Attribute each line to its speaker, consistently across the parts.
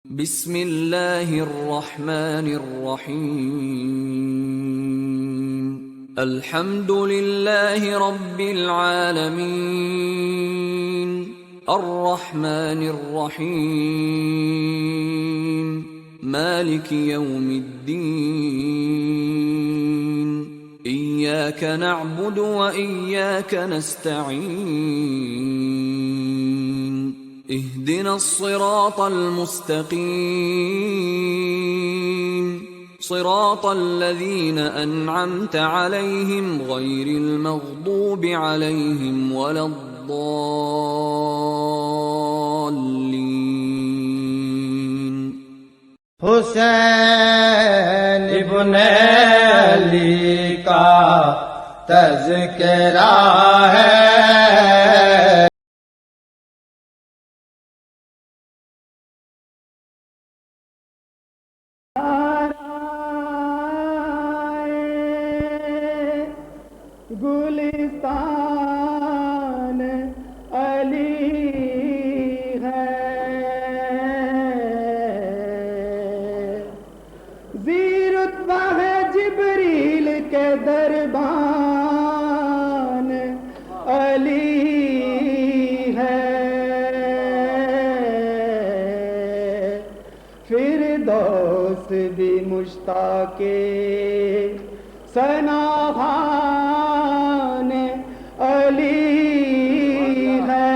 Speaker 1: بسم اللہ الرحمن الرحیم الحمد للہ رب العالمین الرحمن الرحیم مالک یوم الدین ایاک نعبد و ایاک نستعین اهدنا الصراط المستقيم صراط الذين أنعمت عليهم غير المغضوب عليهم ولا الضالين
Speaker 2: حسین ابن علی کا تذکرہ ہے
Speaker 3: گلستان علی ہے زیرتبہ ہے جبریل کے دربان علی ہے فردوس بھی مشتاق ثناخوان علی ہے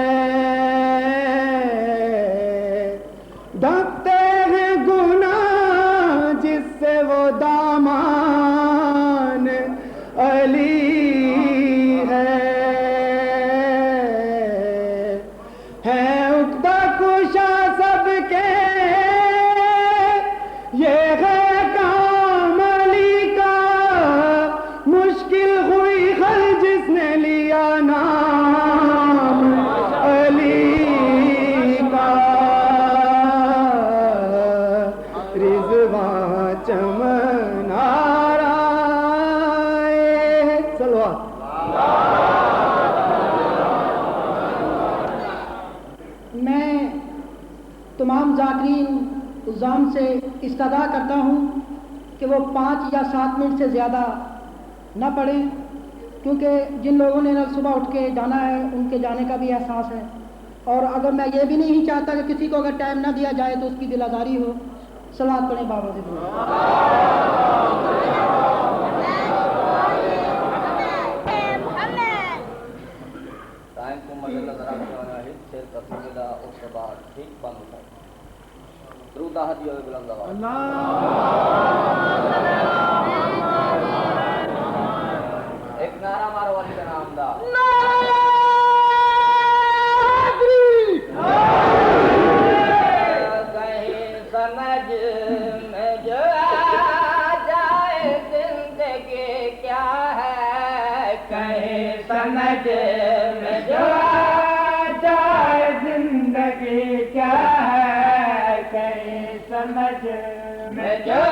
Speaker 3: ڈھکتے ہیں گناہ جس سے وہ دامان علی ہے عقدہ کشا سب کے یہ ہے مشکل ہوئی ہر جس نے لیا نام علی کا رضوان چمن آرائے صلوات میں تمام ذاکرین عزام سے استدعا کرتا ہوں کہ وہ 5 یا 7 منٹ سے زیادہ نہ پڑھیں، کیونکہ جن لوگوں نے صبح اٹھ کے جانا ہے ان کے جانے کا بھی احساس ہے، اور اگر میں یہ بھی نہیں چاہتا کہ کسی کو اگر ٹائم نہ دیا جائے تو اس کی دل آزاری ہو۔ صلوات پڑھیں بابا سے
Speaker 4: ٹائم کو مدد ذرا سے تسمیدہ اس کے بعد ٹھیک بند ہوتا ہے درود ہدی ہوئے بلند آواز ایک نعرہ مارو علی کا نام دا کہیں سمجھ میں جو آ جائے زندگی کیا ہے کہیں سمجھ میں جو آ جائے زندگی کیا ہے کہیں سمجھ میں جو آ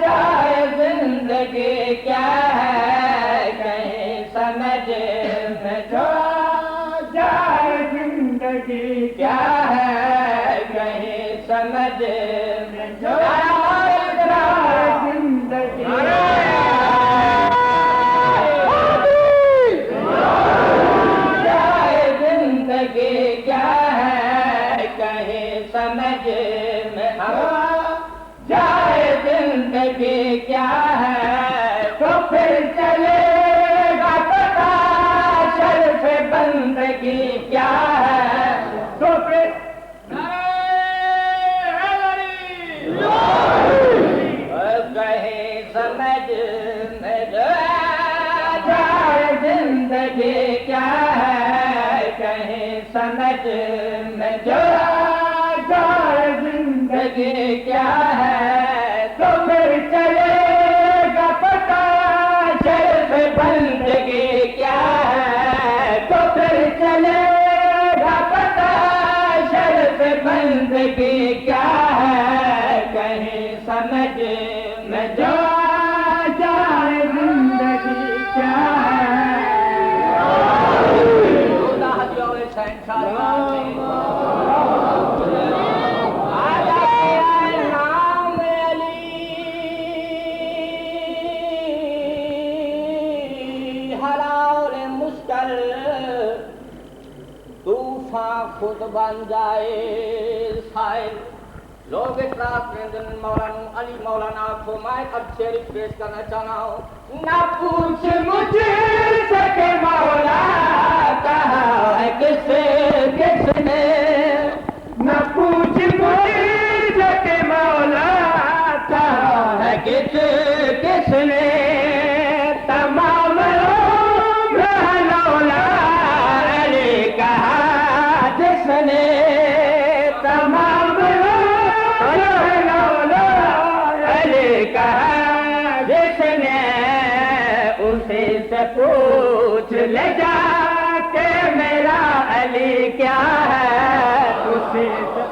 Speaker 4: جائے زندگی کیا ہے کہیں سمجھ میں جو آ جائے زندگی کیا ہے کہیں سمجھ میں جو آ جائے زندگی جائے زندگی کیا ہے کہیں سمجھ میں آ جائے زندگی کیا ہے تو پھر چلے گا پتا شرف بندگی کیا ہے تو پھر کہیں سمجھ میں جائے زندگی کیا ہے کہیں سمجھ میں جائے زندگی کیا ہے تو پھر چلے گا پتا شرف بندگی کیا ہے تو پھر چلے گا پتا شرف بندگی کیا ہے کہیں سمجھ میں جائے زندگی کیا ہے شہنشاہ بن جائے سائل لوگ اعتراض کریں دن مولانا علی مولانا کو میں اب شعر پیش کرنا چاہتا ہوں نہ پوچھ مجھ سے کہ مولا کہا ہے کس نے نہ پوچھ مجھ سے کہ مولا کہا ہے کس نے تمام لولا علی کہا جس نے تمام لولا علی کہا جس نے اسی سے پوچھ لے جا کہ میرا علی کیا ہے اسی سے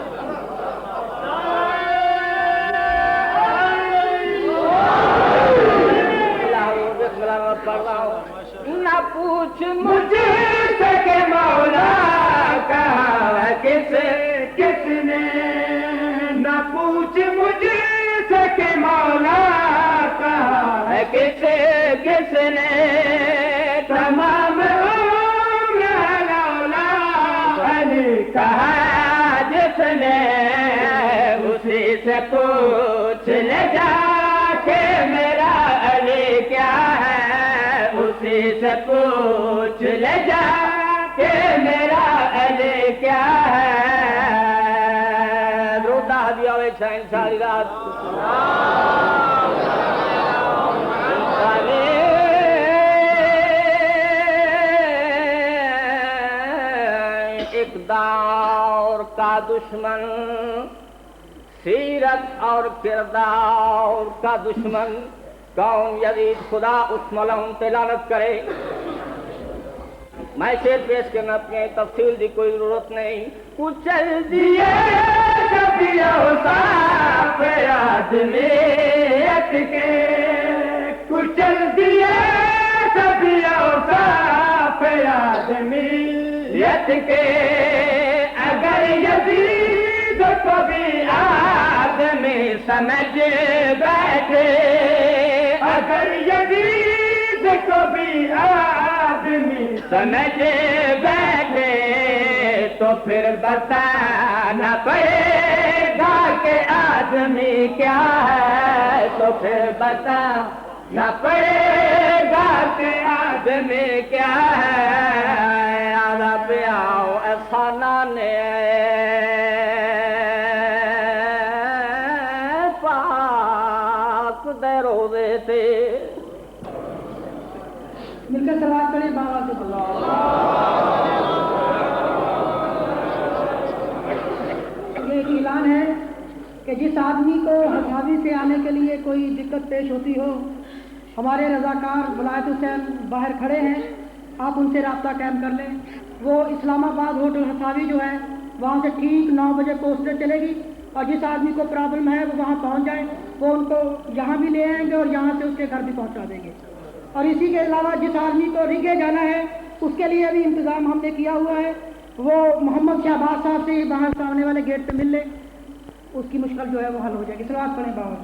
Speaker 4: نہ پوچھ مجھ سے کہ مولا کہا کس نے نہ پوچھ مجھ سے کہ مولا کہا کس نے تمام لولا علی کہا جس نے اسی سے پوچھ لے جا کہ میرا علی کیا ہے اسی سے پوچھ لے جا کہ میرا علی کیا ہے روتا دیا ہوئے شاہین ساری رات اقدار کا دشمن سیرت اور کردار کا دشمن کون یزید خدا اس ملعون پہ لعنت کرے میں شعر پیش کرنا اپنے تفصیل دی کوئی ضرورت نہیں کچل دیے کبھی اوصاف آدمیت کے کچل دیے کبھی اوصاف آدمیت کے اگر یزید کو بھی آدمی سمجھ بیٹھے اگر یزید کو بھی آدمی سمجھ بیٹھے تو پھر بتانا پڑے گا کہ آدمی کیا ہے تو پھر بتانا پڑے گا کہ آدمی کیا ہے آدھا پہ آؤ ایسا نانے روزے سے
Speaker 3: مل کر سلام کریں بابا سے یہ ایک اعلان ہے کہ جس آدمی کو حاضری سے آنے کے لیے کوئی دقت پیش ہوتی ہو ہمارے رضاکار ولایت حسین باہر کھڑے ہیں آپ ان سے رابطہ قائم کر لیں وہ اسلام آباد ہوٹل حساوی جو ہے وہاں سے ٹھیک 9 بجے پوسٹر چلے گی اور جس آدمی کو پرابلم ہے وہ وہاں پہنچ جائے وہ ان کو یہاں بھی لے آئیں گے اور یہاں سے اس کے گھر بھی پہنچا دیں گے اور اسی کے علاوہ جس آدمی کو رنگے جانا ہے اس کے لیے بھی انتظام ہم نے کیا ہوا ہے وہ محمد شہباز صاحب سے باہر سامنے والے گیٹ پہ مل لے اس کی مشکل جو ہے وہ حل ہو جائے گی سلوات پڑھیں بابا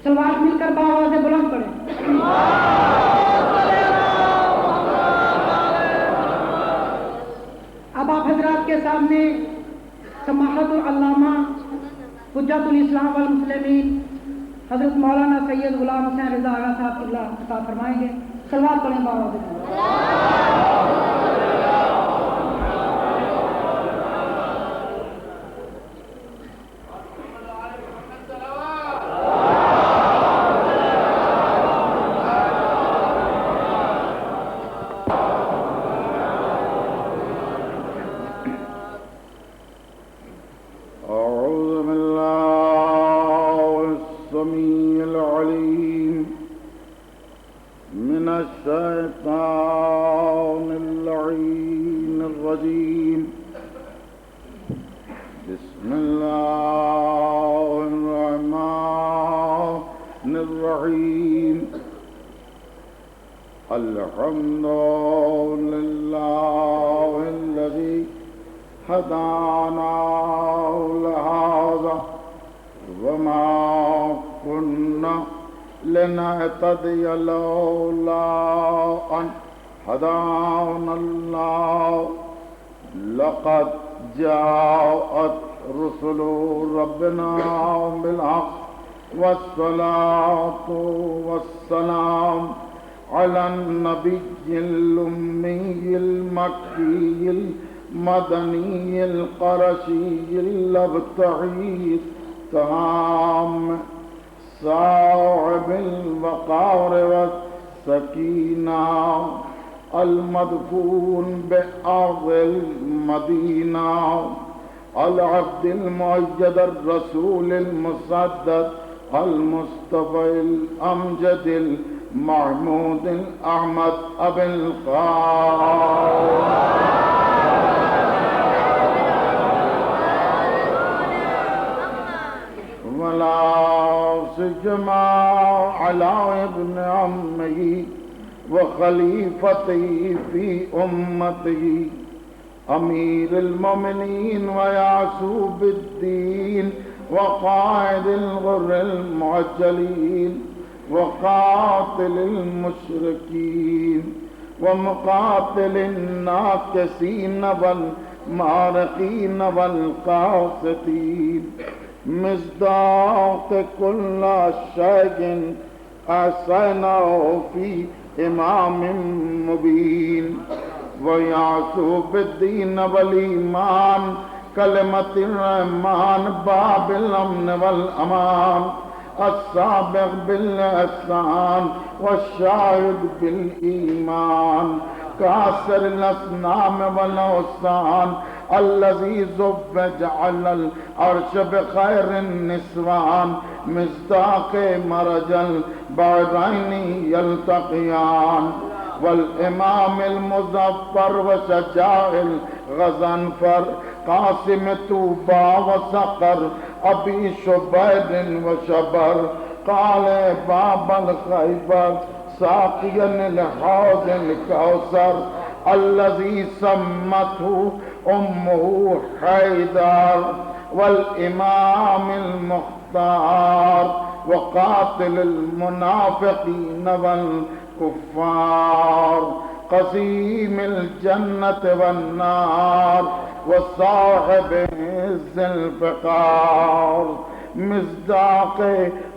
Speaker 3: سلوات مل کر بابا سے بلند پڑھیں اب آپ حضرات کے سامنے سماحت العلامہ حجت الاسلام والمسلمین حضرت مولانا سید غلام حسین رضا آغا صاحب کی اللہ خطاب فرمائیں گے سلوات پڑھیں بابا سے
Speaker 5: الحمد لله الذي هدانا لهذا وما كنا لنهتدي لولا أن هدانا الله لقد جاءت رسل ربنا بالحق والصلاة والسلام على النبي الأمي المكي المدني القرشي الأبتعي تام صاحب الوقار والسكينة المدفون بأرض المدينة العبد المؤيد الرسول المسدد المصطفى الأمجد المحمود الأحمد أبي القاسم ولا سجما على ابن عمه وخليفته في أمته أمير المؤمنين ويعصوب الدين وقائد الغر المعجلين وقاتل المشركين ومقاتل الناكسين والمارقين والقاسطين مصداق كل شيء أحسنه في إمام مبين ويعصوب الدين والإيمان كلمة الرحمن باب الأمن والأمان السابق بالإحسان والشاهد بالإيمان كاسر الأصنام والأوثان الذي زبج على العرش بخير النسوان مصداق مرج البحرين يلتقيان والإمام المظفر وشجاع الغضنفر قاسم طوبى وصقر أبي شبيد وشبر قال باب الخيبر ساقيا الحوض الكوثر الذي سمته أمه حيدر والإمام المختار وقاتل المنافقين والكفار قسيم الجنة والنار وصاحب الذوالفقار مصداق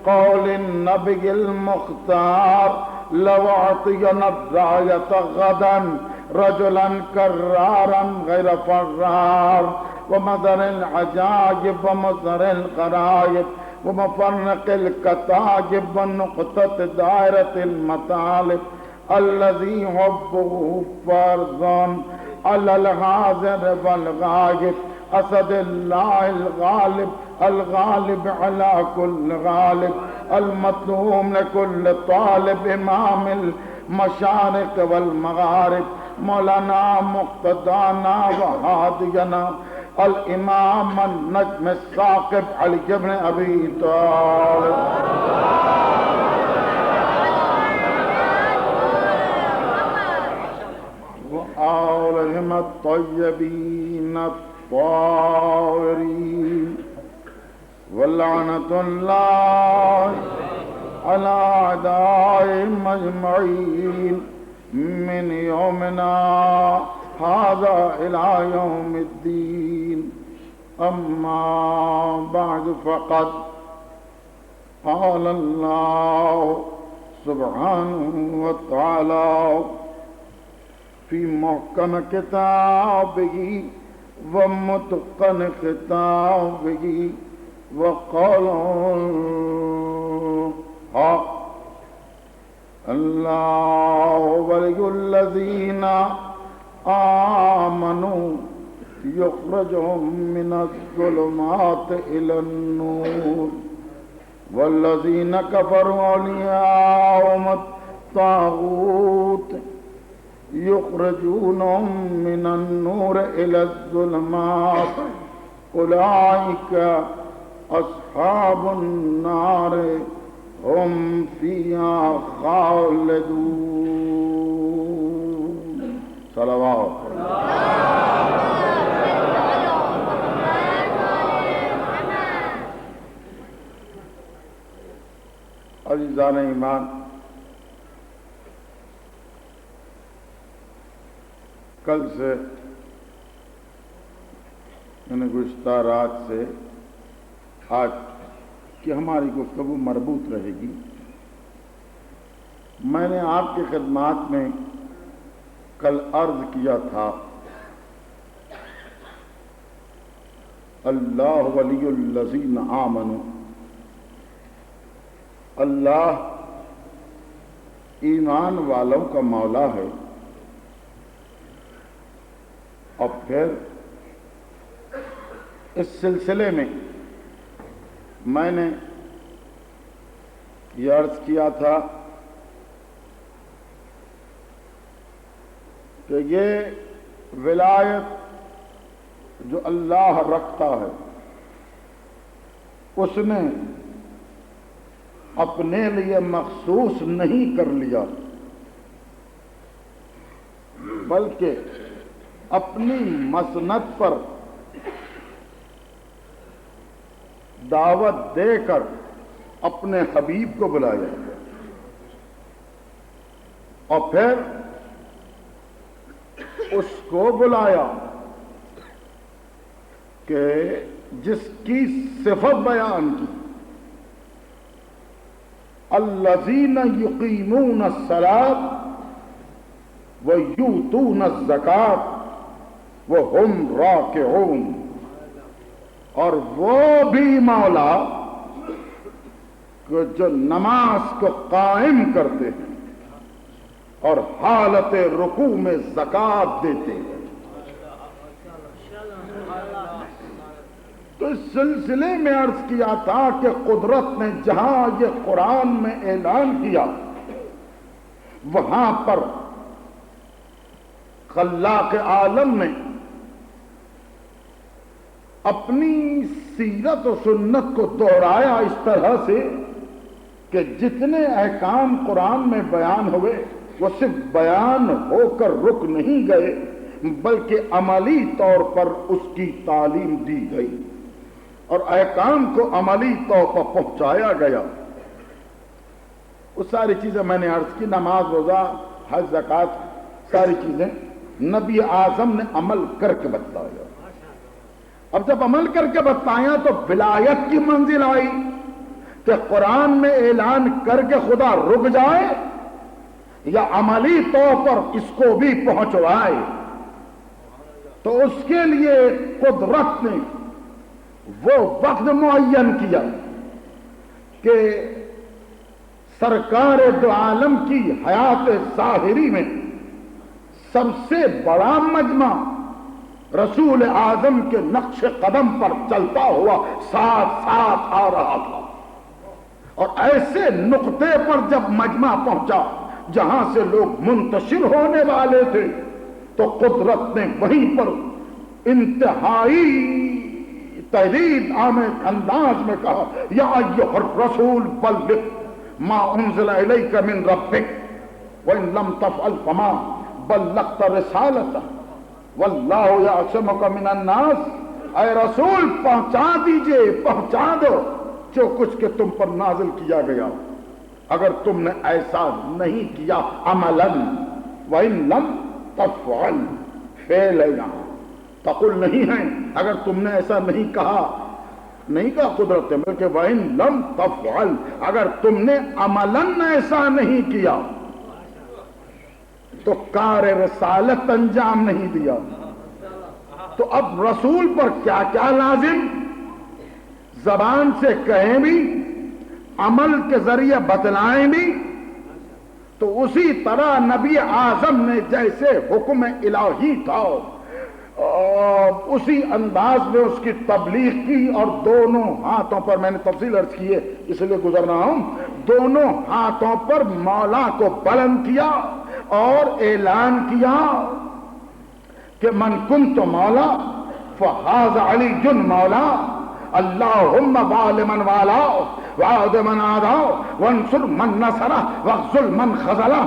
Speaker 5: قول النبي المختار لو أعطينا الراية غدا رجلا كرارا غير فرار ومظهر العجائب ومظهر الغرائب ومفرق الكتائب ونقطة دائرة المطالب الذي حبه فرض على الحاضر والغائب أسد الله الغالب الغالب على كل غالب المطلوب لكل طالب إمام المشارق والمغارب مولانا مقتدانا وهادينا الإمام النجم الثاقب علي بن أبي طالب وآلهم الطيبين الطاهرين ولعنة الله على أعدائهم أجمعين من يومنا هذا إلى يوم الدين أما بعد فقد قال الله سبحانه وتعالى في محكم كتابه ومتقن خطابه وقال الحق الله ولي الذين آمنوا يخرجهم من الظلمات إلى النور والذين كفروا أولياءهم الطاغوت يخرجونهم من النور إلى الظلمات أولئك أصحاب النار هم فيها خالدون صلوات عزیز عزیزان ایمان، کل سے یعنی گزشتہ رات سے آج کی ہماری گفتگو مربوط رہے گی۔ میں نے آپ کی خدمات میں کل عرض کیا تھا اللہ ولی الذین آمنوا، اللہ ایمان والوں کا مولا ہے۔ اور پھر اس سلسلے میں میں نے یہ عرض کیا تھا کہ یہ ولایت جو اللہ رکھتا ہے اس نے اپنے لیے مخصوص نہیں کر لیا، بلکہ اپنی مسند پر دعوت دے کر اپنے حبیب کو بلایا اور پھر اس کو بلایا کہ جس کی صفت بیان کی، الذین یقیمون الصلاۃ ویؤتون الزکاۃ وہم راکعون، اور وہ بھی مولا کہ جو نماز کو قائم کرتے ہیں اور حالت رکوع میں زکوٰۃ دیتے ہیں۔ تو اس سلسلے میں عرض کیا تھا کہ قدرت نے جہاں یہ قرآن میں اعلان کیا وہاں پر خلاق عالم نے اپنی سیرت و سنت کو دوہرایا اس طرح سے کہ جتنے احکام قرآن میں بیان ہوئے وہ صرف بیان ہو کر رک نہیں گئے بلکہ عملی طور پر اس کی تعلیم دی گئی اور احکام کو عملی طور پر پہنچایا گیا۔ وہ ساری چیزیں میں نے عرض کی، نماز، روزہ، حج، زکوٰۃ، ساری چیزیں نبی اعظم نے عمل کر کے بتایا۔ اب جب عمل کر کے بتایا تو ولایت کی منزل آئی کہ قرآن میں اعلان کر کے خدا رک جائے یا عملی طور پر اس کو بھی پہنچوائے۔ تو اس کے لیے قدرت نے وہ وقت معین کیا کہ سرکار دو عالم کی حیات ظاہری میں سب سے بڑا مجمع رسول اعظم کے نقش قدم پر چلتا ہوا ساتھ ساتھ آ رہا تھا، اور ایسے نقطے پر جب مجمع پہنچا جہاں سے لوگ منتشر ہونے والے تھے تو قدرت نے وہیں پر انتہائی تحرید آمیز انداز میں کہا، یا ایھا الرسول بلغ ما انزل الیک من ربک وان لم تفعل فما بلغت رسالتہ واللہ یعصمک من الناس۔ اے رسول پہنچا دیجئے، پہنچا دو جو کچھ کہ تم پر نازل کیا گیا، اگر تم نے ایسا نہیں کیا عملاً، وَإِن لَمْ تَفْعَلْ، فعل ہے یہاں تقل نہیں ہے، اگر تم نے ایسا نہیں کہا قدرت ہے، بلکہ وَإِن لَمْ تَفْعَلْ، اگر تم نے عملاً ایسا نہیں کیا تو کار رسالت انجام نہیں دیا۔ تو اب رسول پر کیا کیا لازم، زبان سے کہیں بھی، عمل کے ذریعے بتلائیں بھی۔ تو اسی طرح نبی اعظم نے جیسے حکم الہی تھا اسی انداز میں اس کی تبلیغ کی، اور دونوں ہاتھوں پر، میں نے تفصیل عرض کی ہے اس لیے گزر رہا ہوں، دونوں ہاتھوں پر مولا کو بلند کیا اور اعلان کیا کہ من کنت مولا فہذا علی مولا، اللہم بال من والا وعاد من آدھا وانصر من نصرہ واخذل من خذلہ۔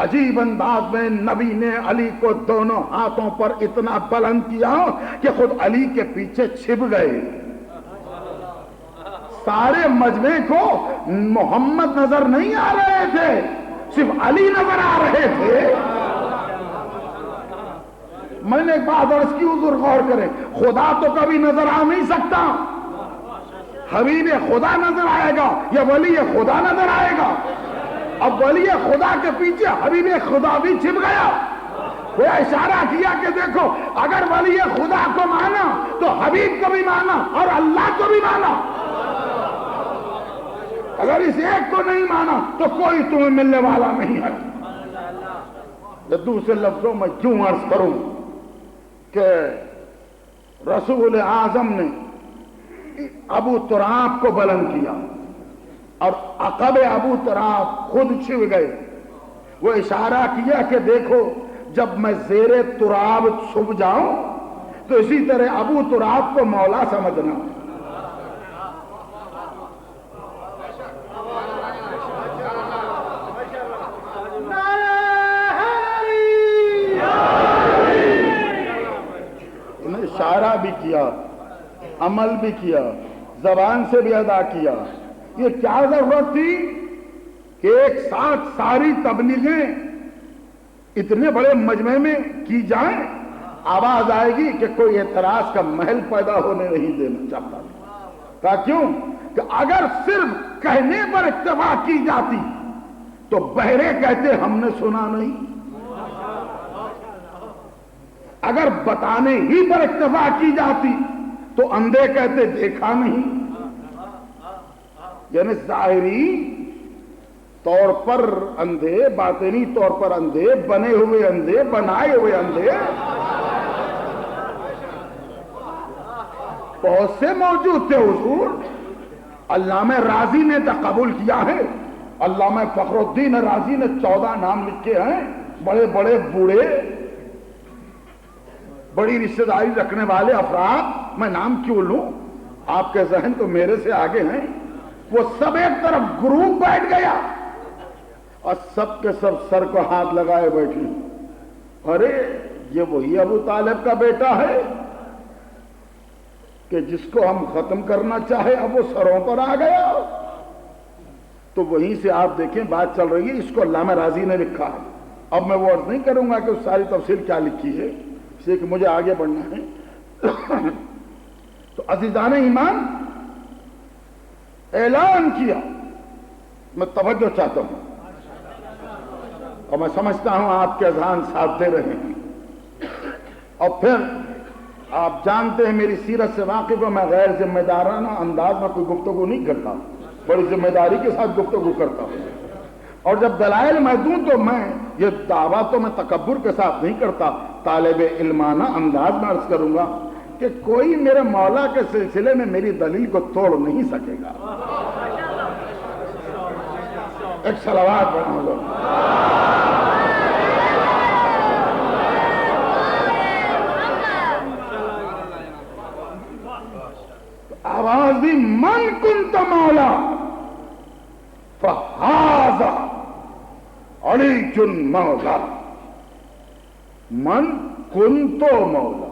Speaker 5: عجیب انداز میں نبی نے علی کو دونوں ہاتھوں پر اتنا بلند کیا کہ خود علی کے پیچھے چھپ گئے، سارے مجمع کو محمد نظر نہیں آ رہے تھے، صرف علی نظر آ رہے تھے۔ میں نے ایک بات عرض کی، حضور غور کریں، خدا تو کبھی نظر آ نہیں سکتا، حبیب خدا نظر آئے گا یا ولی خدا نظر آئے گا؟ اب ولی خدا کے پیچھے حبیب خدا بھی چھپ گیا۔ وہ اشارہ کیا کہ دیکھو اگر ولی خدا کو مانا تو حبیب کو بھی مانا اور اللہ کو بھی مانا، اگر اس ایک کو نہیں مانا تو کوئی تمہیں ملنے والا نہیں ہے۔ دوسرے لفظوں میں کیوں عرض کروں کہ رسول اعظم نے ابو تراب کو بلند کیا اور عقب ابو تراب خود چھپ گئے۔ وہ اشارہ کیا کہ دیکھو جب میں زیر تراب چھپ جاؤں تو اسی طرح ابو تراب کو مولا سمجھنا۔ انہیں اشارہ بھی کیا، عمل بھی کیا، زبان سے بھی ادا کیا۔ یہ کیا ضرورت تھی کہ ایک ساتھ ساری تبلیغیں اتنے بڑے مجمع میں کی جائیں؟ آواز آئے گی کہ کوئی اعتراض کا محل پیدا ہونے نہیں دینا چاہتا تھا۔ کیوں کہ اگر صرف کہنے پر اکتفا کی جاتی تو بہرے کہتے ہم نے سنا نہیں، اگر بتانے ہی پر اکتفا کی جاتی تو اندھے کہتے دیکھا نہیں۔ یعنی ظاہری طور پر اندھے، باطنی طور پر اندھے، بنے ہوئے اندھے، بنائے ہوئے اندھے بہت سے موجود تھے حضور۔ علامہ رازی نے تقبل کیا ہے، علامہ فخر الدین رازی نے 14 نام لکھے ہیں، بڑے بڑے بوڑھے، بڑی رشتہ داری رکھنے والے افراد، میں نام کیوں لوں، آپ کے ذہن تو میرے سے آگے ہیں۔ وہ سب ایک طرف گروپ بیٹھ گیا اور سب کے سب سر کو ہاتھ لگائے بیٹھے، ارے یہ وہی ابو طالب کا بیٹا ہے کہ جس کو ہم ختم کرنا چاہے اب وہ سروں پر آ گیا۔ تو وہیں سے آپ دیکھیں بات چل رہی ہے، اس کو علامہ رازی نے لکھا ہے۔ اب میں وہ عرض نہیں کروں گا کہ اس ساری تفصیل کیا لکھی ہے، اس لیے کہ مجھے آگے بڑھنا ہے۔ تو عزیزان ایمان، اعلان کیا، میں توجہ چاہتا ہوں اور میں سمجھتا ہوں آپ کے اذہان ساتھ دے رہے ہیں۔ اور پھر آپ جانتے ہیں میری سیرت سے واقف ہوں، میں غیر ذمہ دارانہ انداز میں کوئی گفتگو نہیں کرتا، بڑی ذمہ داری کے ساتھ گفتگو کرتا ہوں۔ اور جب دلائل میں دوں تو میں یہ دعویٰ تو میں تکبر کے ساتھ نہیں کرتا، طالب علمانہ انداز میں عرض کروں گا کہ کوئی میرے مولا کے سلسلے میں میری دلیل کو توڑ نہیں سکے گا۔ ایک صلوات بنا لو۔ آواز دی، من کنت مولا فہذا علی مولا، من کنت مولا،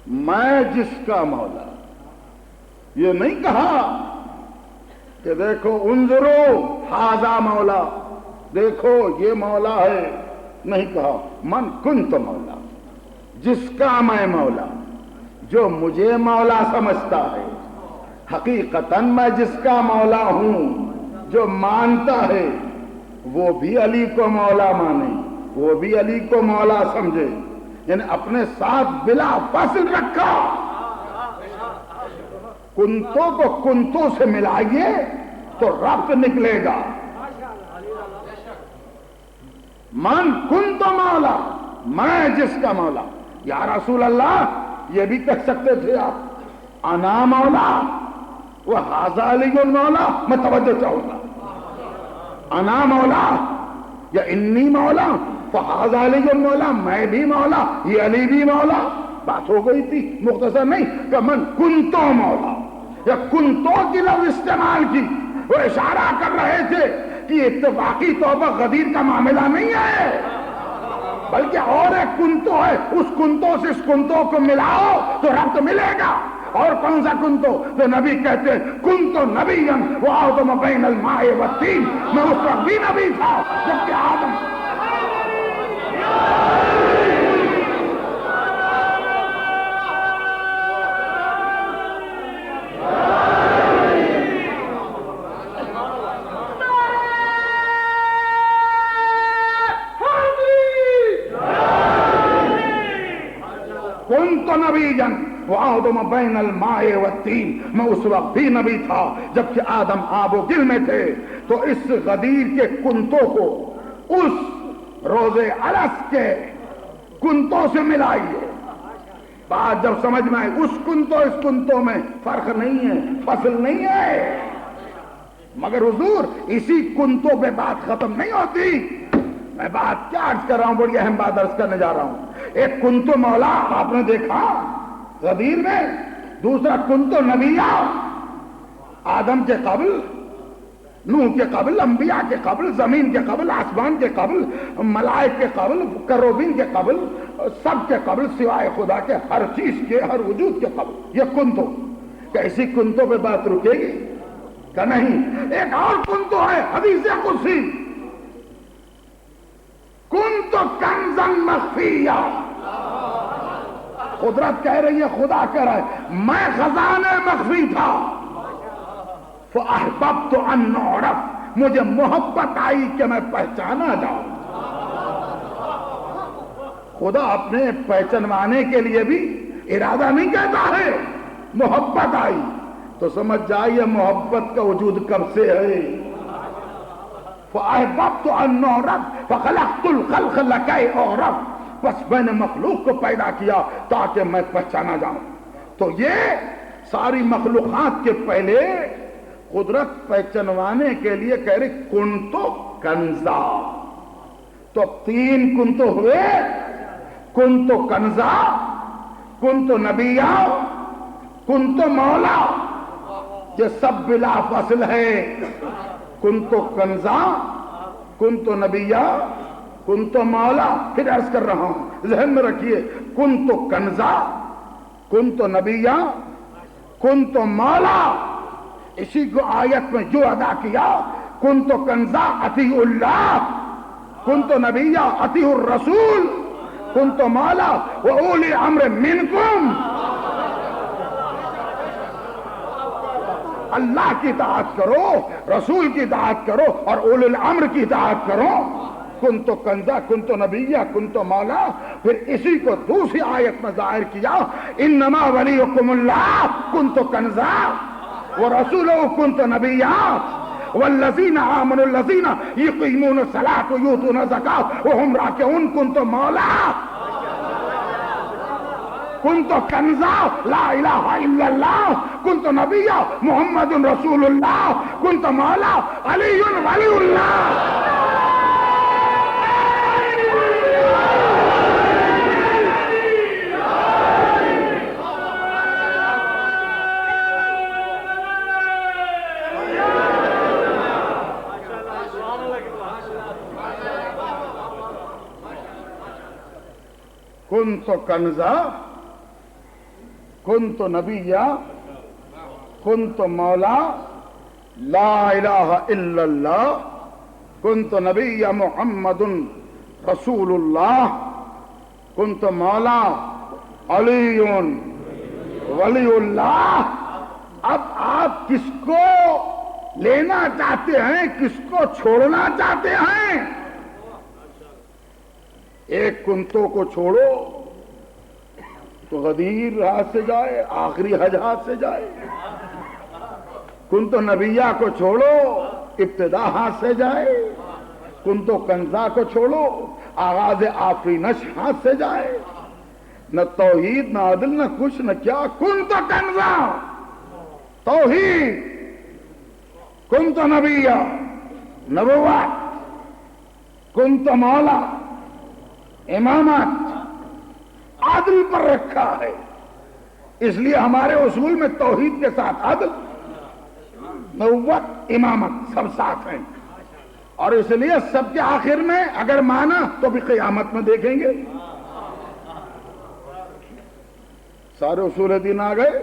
Speaker 5: میں جس کا مولا۔ یہ نہیں کہا کہ دیکھو انظرو ھذا مولا، دیکھو یہ مولا ہے، نہیں کہا من کنت مولا، جس کا میں مولا، جو مجھے مولا سمجھتا ہے۔ حقیقتاً میں جس کا مولا ہوں، جو مانتا ہے وہ بھی علی کو مولا مانے، وہ بھی علی کو مولا سمجھے، یعنی اپنے ساتھ بلا فاصل رکھا۔ کنتوں کو کنتوں سے ملائیے تو ربط نکلے گا۔ من کنت مولا، میں جس کا مولا۔ یا رسول اللہ، یہ بھی کہہ سکتے تھے آپ، انا مولا وہ ھذا علی مولا۔ میں توجہ چاہوں گا، انا مولا یا انی مولا فھذا علی مولا، میں بھی مولا یہ علی بھی مولا، بات ہو گئی تھی۔ مختصر نہیں کہ من کنتو مولا یا کنتو کی لفظ استعمال کی، وہ اشارہ کر رہے تھے کہ اتفاقی طور پر غدیر کا معاملہ نہیں ہے، بلکہ اور ایک کنتو ہے، اس کنتو سے اس کنتو کو ملاؤ تو ربط ملے گا۔ اور کون سا کن تو نبی کہتے ہیں کن تو نبی وہ آدم بین الماء والطین، میں اس وقت بھی نبی تھا جبکہ آدم کن تو نبی وہ آدم بین الماء والطین، میں اس وقت بھی نبی تھا جبکہ آدم آب و گل میں تھے۔ تو اس غدیر کے کنتوں کو اس روزے ارس کے کنتوں سے ملائیے، بات جب سمجھ میں آئے اس کنتوں اس کنتوں میں فرق نہیں ہے، فصل نہیں ہے، مگر حضور اسی کنتوں پہ بات ختم نہیں ہوتی۔ میں بات کیا عرض کر رہا ہوں، بڑی اہم بات عرض کرنے جا رہا ہوں۔ ایک کنتو مولا آپ نے دیکھا غدیر میں، دوسرا کنتو نبیہ آدم کے قبل، نوح کے قبل، انبیاء کے قبل، زمین کے قبل، آسمان کے قبل، ملائک کے قبل، کروبین کے قبل، سب کے قبل سوائے خدا کے، ہر چیز کے، ہر وجود کے قبل۔ یہ کنتو، کیا اسی کنتو پہ بات رکے گی؟ کہ نہیں، ایک اور کنتو ہے حدیث قدسی، کنتو کنزن مخفیہ، قدرت کہہ رہی ہے، خدا کہہ رہا ہے میں خزانے مخفی تھا، فَأَحْبَبْتُ أَنْ أُعْرَفَ، مجھے محبت آئی کہ میں پہچانا جاؤں۔ خدا اپنے پہچانوانے کے لیے بھی ارادہ نہیں کہتا ہے، محبت آئی تو سمجھ جائیے محبت کا وجود کب سے ہے۔ فَأَحْبَبْتُ أَنْ أُعْرَفَ فَخَلَقْتُ الْخَلْقَ لَكَيْ أُعْرَفَ، بس میں نے مخلوق کو پیدا کیا تاکہ میں پہچانا جاؤں۔ تو یہ ساری مخلوقات کے پہلے قدرت پہچانوانے کے لیے کہہ رہی کنتو کنزا، تو تین کنتو ہوئے، کنتو کنزا، کنتو نبیہ، کنتو مولا، یہ سب بلا فصل ہے۔ کنتو کنزا، کنتو نبیہ، کنتو مولا، پھر عرض کر رہا ہوں ذہن میں رکھیے، کنتو کنزا، کنتو نبیہ، کنتو مولا، اسی کو آیت میں جو ادا کیا، کنتو کنزا اطیع اللہ، کنتو نبیہ اطیع الرسول، کنتو مولا وَأُولِي الْأَمْرِ مِنْكُمْ، اللہ کی اطاعت کرو، رسول کی اطاعت کرو اور اولی الامر کی اطاعت کرو۔ کنتو کنزا، کنتو نبیہ، کنتو مولا، پھر اسی کو دوسری آیت میں ظاہر کیا، انما ولیکم اللہ، کنتو کنزا ورسولہ کنتو نبیہ والذین آمنوا الذین یقیمون الصلاۃ ویؤتون الزکاۃ وہم راکعون، کنتو مولا، کنتو کنزا لا الہ الا اللہ، کنتو نبیہ محمد رسول اللہ، کنتو مولا علی ولی اللہ۔ کنتو کنزا، کنتو نبیہ، کنتو مولا لا الہ الا اللہ، کنتو نبیہ محمد رسول اللہ، کنتو مولا علی ولی اللہ۔ اب آپ کس کو لینا چاہتے ہیں، کس کو چھوڑنا چاہتے ہیں؟ ایک کنتوں کو چھوڑو تو غدیر ہاتھ سے جائے، آخری حج ہاتھ سے جائے، کنتو نبیہ کو چھوڑو ابتدا ہاتھ سے جائے، کنتو کنزا کو چھوڑو آغاز آفرینش ہاتھ سے جائے، نہ توحید نہ عدل نہ کچھ نہ کیا، کنتو کنزا توحید، کنتو نبیہ نبوت، کنتو مولا امامت، عدل پر رکھا ہے، اس لیے ہمارے اصول میں توحید کے ساتھ عدل، نبوت، امامت سب ساتھ ہیں، اور اس لیے سب کے آخر میں اگر مانا تو بھی قیامت میں دیکھیں گے۔ سارے اصول دین آ گئے،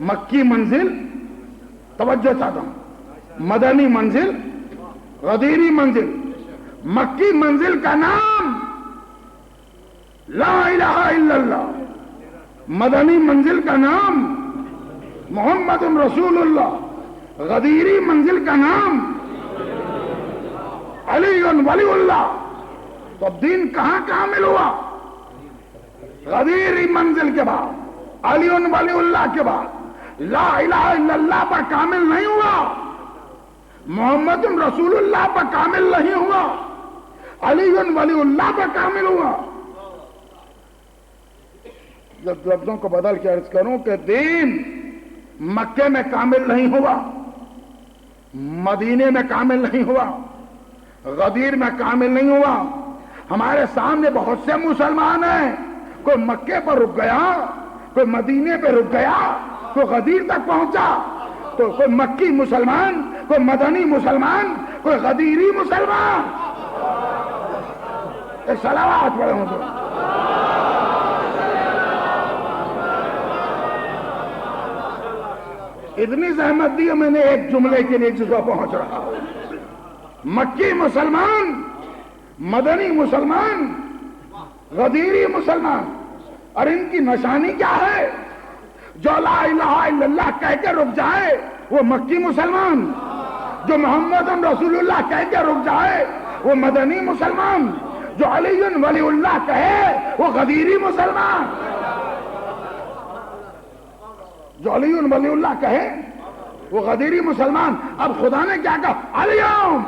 Speaker 5: مکی منزل توجہ چاہتا ہوں، مدنی منزل، غدیری منزل. مکی منزل کا نام لا الہ الا اللہ، مدنی منزل کا نام محمد رسول اللہ، غدیری منزل کا نام علی ولی اللہ. تو اب دین کہاں کامل ہوا؟ غدیری منزل کے بعد، علی ولی اللہ کے بعد. لا الہ الا اللہ پر کامل نہیں ہوا، محمد رسول اللہ پر کامل نہیں ہوا، علی ولی اللہ پر کامل ہوا. جب لفظوں کو بدل کے عرض کروں کہ دین مکے میں کامل نہیں ہوا، مدینے میں کامل نہیں ہوا، غدیر میں کامل نہیں ہوا. ہمارے سامنے بہت سے مسلمان ہیں، کوئی مکے پر رک گیا، کوئی مدینے پہ رک گیا، کوئی غدیر تک پہنچا. تو کوئی مکی مسلمان، کوئی مدنی مسلمان، کوئی غدیری مسلمان. ایک صلوات پڑھے ہوں تو اتنی زحمت دی میں نے ایک جملے کے لیے جس کو پہنچ رہا ہوں. مکی مسلمان، مدنی مسلمان، غدیری مسلمان. اور ان کی نشانی کیا ہے؟ جو لا الہ الا اللہ کہہ کے رک جائے وہ مکی مسلمان، جو محمد رسول اللہ کہہ کے رک جائے وہ مدنی مسلمان، جو علی ولی اللہ کہے وہ غدیری مسلمان. جو علی ولی اللہ کہے وہ غدیری مسلمان. اب خدا نے کیا کہا؟ الیوم،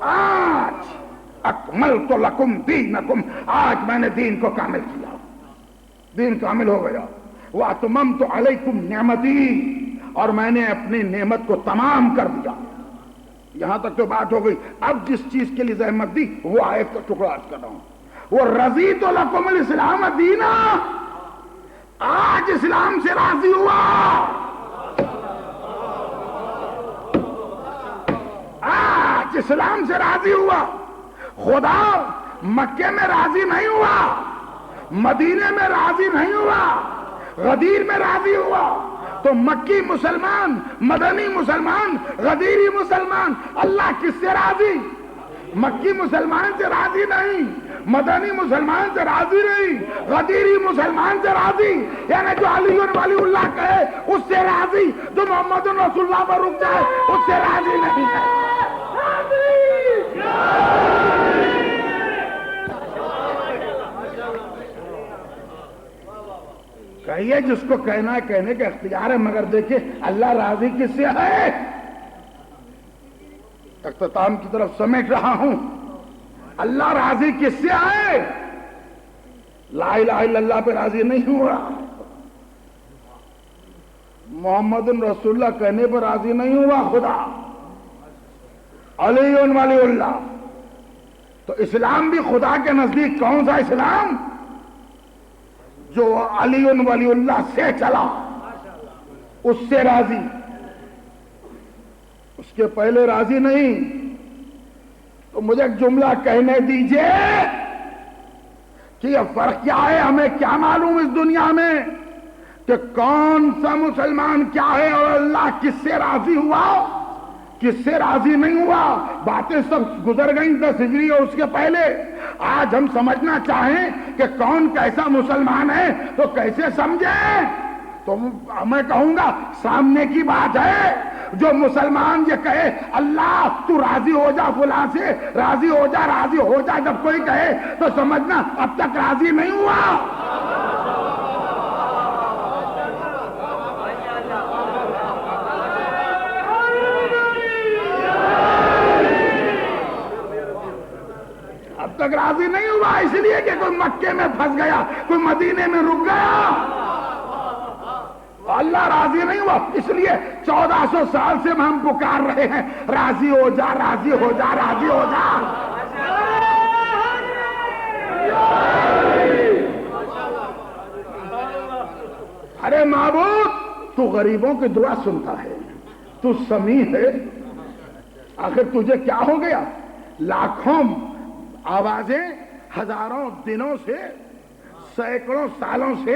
Speaker 5: آج اکملت لکم دینکم، آج میں نے دین کو کامل کیا، دین کامل ہو گیا. واتممت علیکم نعمتی، اور میں نے اپنی نعمت کو تمام کر دیا. یہاں تک تو بات ہو گئی. اب جس چیز کے لیے زحمت دی وہ آیت کا ٹکڑا عرض کر رہا ہوں. وہ رضیت لکم الاسلام دینا، آج اسلام سے راضی ہوا، آج اسلام سے راضی ہوا. خدا مکے میں راضی نہیں ہوا، مدینے میں راضی نہیں ہوا، غدیر میں راضی ہوا. تو مکی مسلمان، مدنی مسلمان، غدیری مسلمان، اللہ کس سے راضی؟ مکی مسلمان سے راضی نہیں، مدنی مسلمان سے راضی نہیں، غدیری مسلمان سے راضی. یعنی جو علی ولی اللہ کہے اس سے راضی، جو محمد رسول اللہ پر رک جائے اس سے راضی نہیں ہے. کہیے جس کو کہنا ہے کہنے کا اختیار ہے، مگر دیکھیں اللہ راضی کس سے ہے. اختتام کی طرف سمیٹ رہا ہوں. اللہ راضی کس سے ہے؟ لا الہ الا اللہ پہ راضی نہیں ہوا، محمد رسول اللہ کہنے پر راضی نہیں ہوا خدا، علی ولی اللہ. تو اسلام بھی خدا کے نزدیک کون سا اسلام؟ جو علی ولی اللہ سے چلا اس سے راضی، اس کے پہلے راضی نہیں. تو مجھے ایک جملہ کہنے دیجئے کہ یہ فرق کیا ہے. ہمیں کیا معلوم اس دنیا میں کہ کون سا مسلمان کیا ہے اور اللہ کس سے راضی ہوا کس سے راضی نہیں ہوا. باتیں سب گزر گئیں 10 ہجری اور اس کے پہلے. آج ہم سمجھنا چاہیں کہ کون کیسا مسلمان ہے تو کیسے سمجھیں؟ تو میں کہوں گا سامنے کی بات ہے. جو مسلمان یہ کہے اللہ تو راضی ہو جا فلاں سے، راضی ہو جا، راضی ہو جا، جب کوئی کہے تو سمجھنا اب تک راضی نہیں ہوا. اب تک راضی نہیں ہوا، اس لیے کہ کوئی مکے میں پھنس گیا، کوئی مدینے میں رک گیا. اللہ راضی نہیں ہوا، اس لیے 1400 سال سے ہم پکار رہے ہیں راضی ہو جا، راضی ہو جا، راضی ہو جا. ارے معبود تو غریبوں کی دعا سنتا ہے، تو سمیع ہے، آخر تجھے کیا ہو گیا؟ لاکھوں آوازیں ہزاروں دنوں سے، سینکڑوں سالوں سے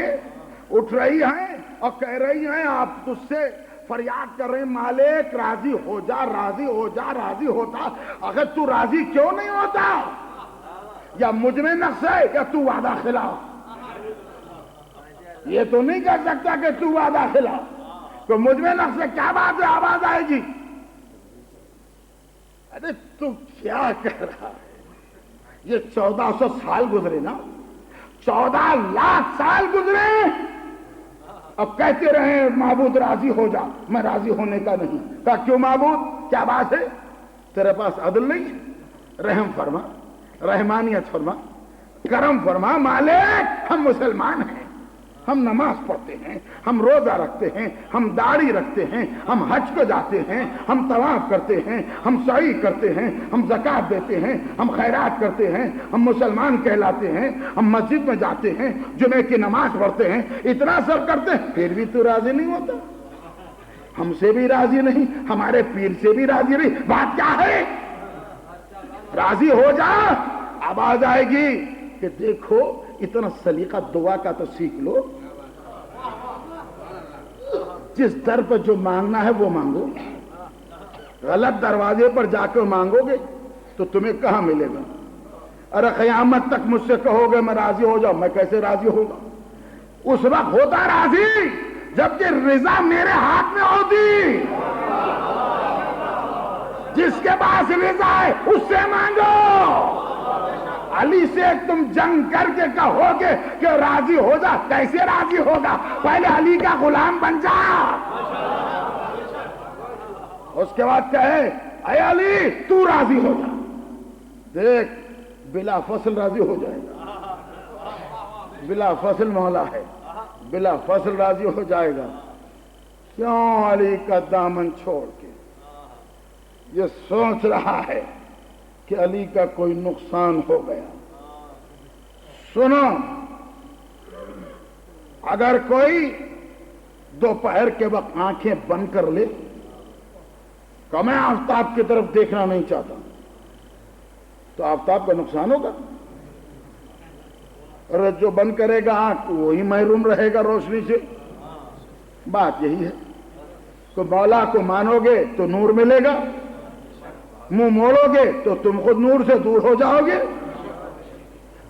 Speaker 5: اٹھ رہی ہیں اور کہہ رہی ہیں آپ تجھ سے فریاد کر رہے ہیں مالک راضی ہو جا راضی ہو جا راضی ہوتا. اگر تو راضی کیوں نہیں ہوتا؟ یا مجھ میں نقص ہے یا تو وعدہ خلاف. یہ تو نہیں کہہ سکتا کہ تو وعدہ خلاف. تو مجھ میں نقص ہے. کیا بات ہے؟ آواز آئے گی. ارے تو کیا کہہ رہا ہے؟ یہ 1400 سال گزرے نا, 14 لاکھ سال گزرے, اب کہتے رہے معبود راضی ہو جا. میں راضی ہونے کا نہیں. کہا کیوں معبود, کیا بات ہے؟ تیرے پاس عدل نہیں ہے؟ رحم فرما, رحمانیت فرما, کرم فرما. مالک ہم مسلمان ہیں, ہم نماز پڑھتے ہیں, ہم روزہ رکھتے ہیں, ہم داڑھی رکھتے ہیں, ہم حج کو جاتے ہیں, ہم طواف کرتے ہیں, ہم سعی کرتے ہیں, ہم زکات دیتے ہیں, ہم خیرات کرتے ہیں, ہم مسلمان کہلاتے ہیں, ہم مسجد میں جاتے ہیں, جمعے کی نماز پڑھتے ہیں, اتنا سب کرتے ہیں, پھر بھی تو راضی نہیں ہوتا. ہم سے بھی راضی نہیں, ہمارے پیر سے بھی راضی نہیں. بات کیا ہے؟ راضی ہو جا. آواز آئے گی کہ دیکھو اتنا سلیقہ دعا کا تو سیکھ لو. جس در پر جو مانگنا ہے وہ مانگو. غلط دروازے پر جا کے مانگو گے تو تمہیں کہاں ملے گا؟ ارے قیامت تک مجھ سے کہو گے میں راضی ہو جاؤں, میں کیسے راضی ہوگا؟ اس وقت ہوتا راضی جبکہ رضا میرے ہاتھ میں ہوتی. جس کے پاس رضا ہے اس سے مانگو. علی سے تم جنگ کر کے کہو گے کہ راضی ہو جا, کیسے راضی ہوگا؟ پہلے علی کا غلام بن جا. اس کے بعد کہے اے علی تو راضی ہو جا. دیکھ بلا فصل راضی ہو جائے گا. بلا فصل مولا ہے, بلا فصل راضی ہو جائے گا. کیوں علی کا دامن چھوڑ کے یہ سوچ رہا ہے کہ علی کا کوئی نقصان ہو گیا؟ سنو, اگر کوئی دوپہر کے وقت آنکھیں بند کر لے کہ میں آفتاب کی طرف دیکھنا نہیں چاہتا, تو آفتاب کا نقصان ہوگا. اور جو بند کرے گا آنکھ وہی محروم رہے گا روشنی سے. بات یہی ہے. تو مولا کو مانو گے تو نور ملے گا, منہ موڑو گے تو تم خود نور سے دور ہو جاؤ گے.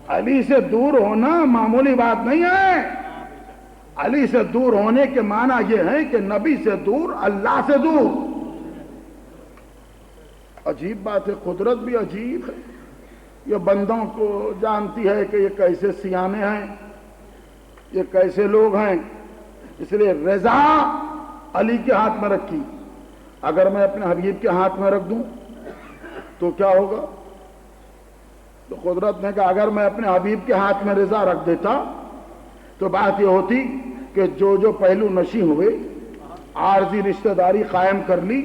Speaker 5: علی سے دور ہونا معمولی بات نہیں ہے. علی سے دور ہونے کے معنی یہ ہے کہ نبی سے دور, اللہ سے دور. عجیب بات ہے, قدرت بھی عجیب ہے. یہ بندوں کو جانتی ہے کہ یہ کیسے سیانے ہیں, یہ کیسے لوگ ہیں. اس لیے رضا علی کے ہاتھ میں رکھی. اگر میں اپنے حبیب کے ہاتھ میں رکھ دوں تو کیا ہوگا؟ تو قدرت نے کہا اگر میں اپنے حبیب کے ہاتھ میں رضا رکھ دیتا تو بات یہ ہوتی کہ جو پہلو نشیں ہوئے, عارضی رشتہ داری قائم کر لی,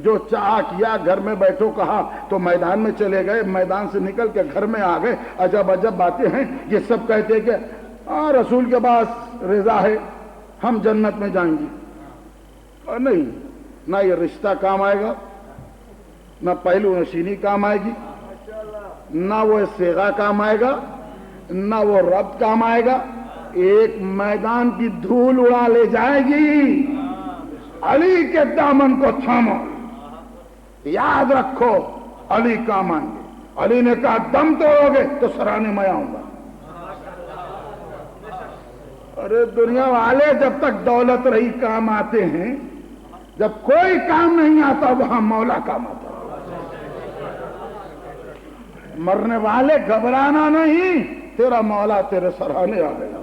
Speaker 5: جو چاہا کیا, گھر میں بیٹھو کہا تو میدان میں چلے گئے, میدان سے نکل کے گھر میں آ گئے. عجب عجب باتیں ہیں. یہ سب کہتے کہ رسول کے پاس رضا ہے, ہم جنت میں جائیں گے. اور نہیں, نہ یہ رشتہ کام آئے گا, نہ پہلو نشینی کام آئے گی, نہ وہ صیغہ کام آئے گا, نہ وہ ربط کام آئے گا. ایک میدان کی دھول اڑا لے جائے گی. علی کے دامن کو تھامو, یاد رکھو علی کام آئیں گے. علی نے کہا دم توڑو گے تو سرانے میں آؤں گا. ارے دنیا والے جب تک دولت رہی کام آتے ہیں, جب کوئی کام نہیں آتا وہاں مولا کام آتا. مرنے والے گھبرانا نہیں, تیرا مولا تیرے سرانے آ گیا.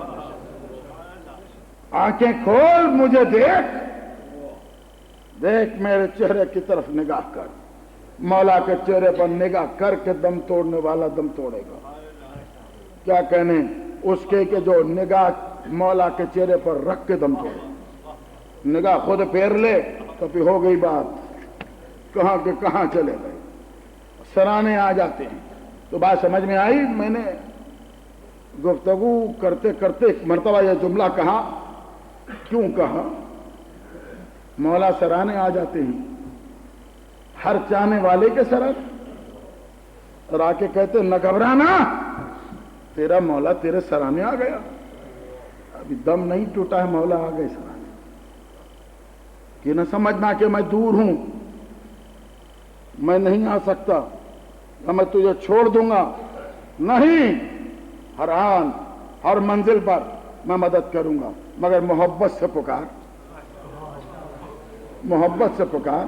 Speaker 5: آنکھیں کھول, مجھے دیکھ, دیکھ میرے چہرے کی طرف نگاہ کر. مولا کے چہرے پر نگاہ کر کے دم توڑنے والا دم توڑے گا. کیا کہنے اس کے کہ جو نگاہ مولا کے چہرے پر رکھ کے دم توڑے. نگاہ خود پھیر لے تو پھر ہو گئی بات, کہاں کے کہاں چلے گئے, سرانے آ جاتے ہیں. تو بات سمجھ میں آئی. میں نے گفتگو کرتے کرتے ایک مرتبہ یہ جملہ کہا. کیوں کہا؟ مولا سرانے آ جاتے ہیں, ہر چاہنے والے کے سرانے, اور آ کے کہتے نہ گھبرانا, تیرا مولا تیرے سرانے آ گیا. ابھی دم نہیں ٹوٹا ہے, مولا آ گئے سرانے. کہ نہ سمجھنا کہ میں دور ہوں، میں نہیں آ سکتا یا میں تجھے چھوڑ دوں گا، نہیں، ہر آن ہر منزل پر میں مدد کروں گا، مگر محبت سے پکار، محبت سے پکار،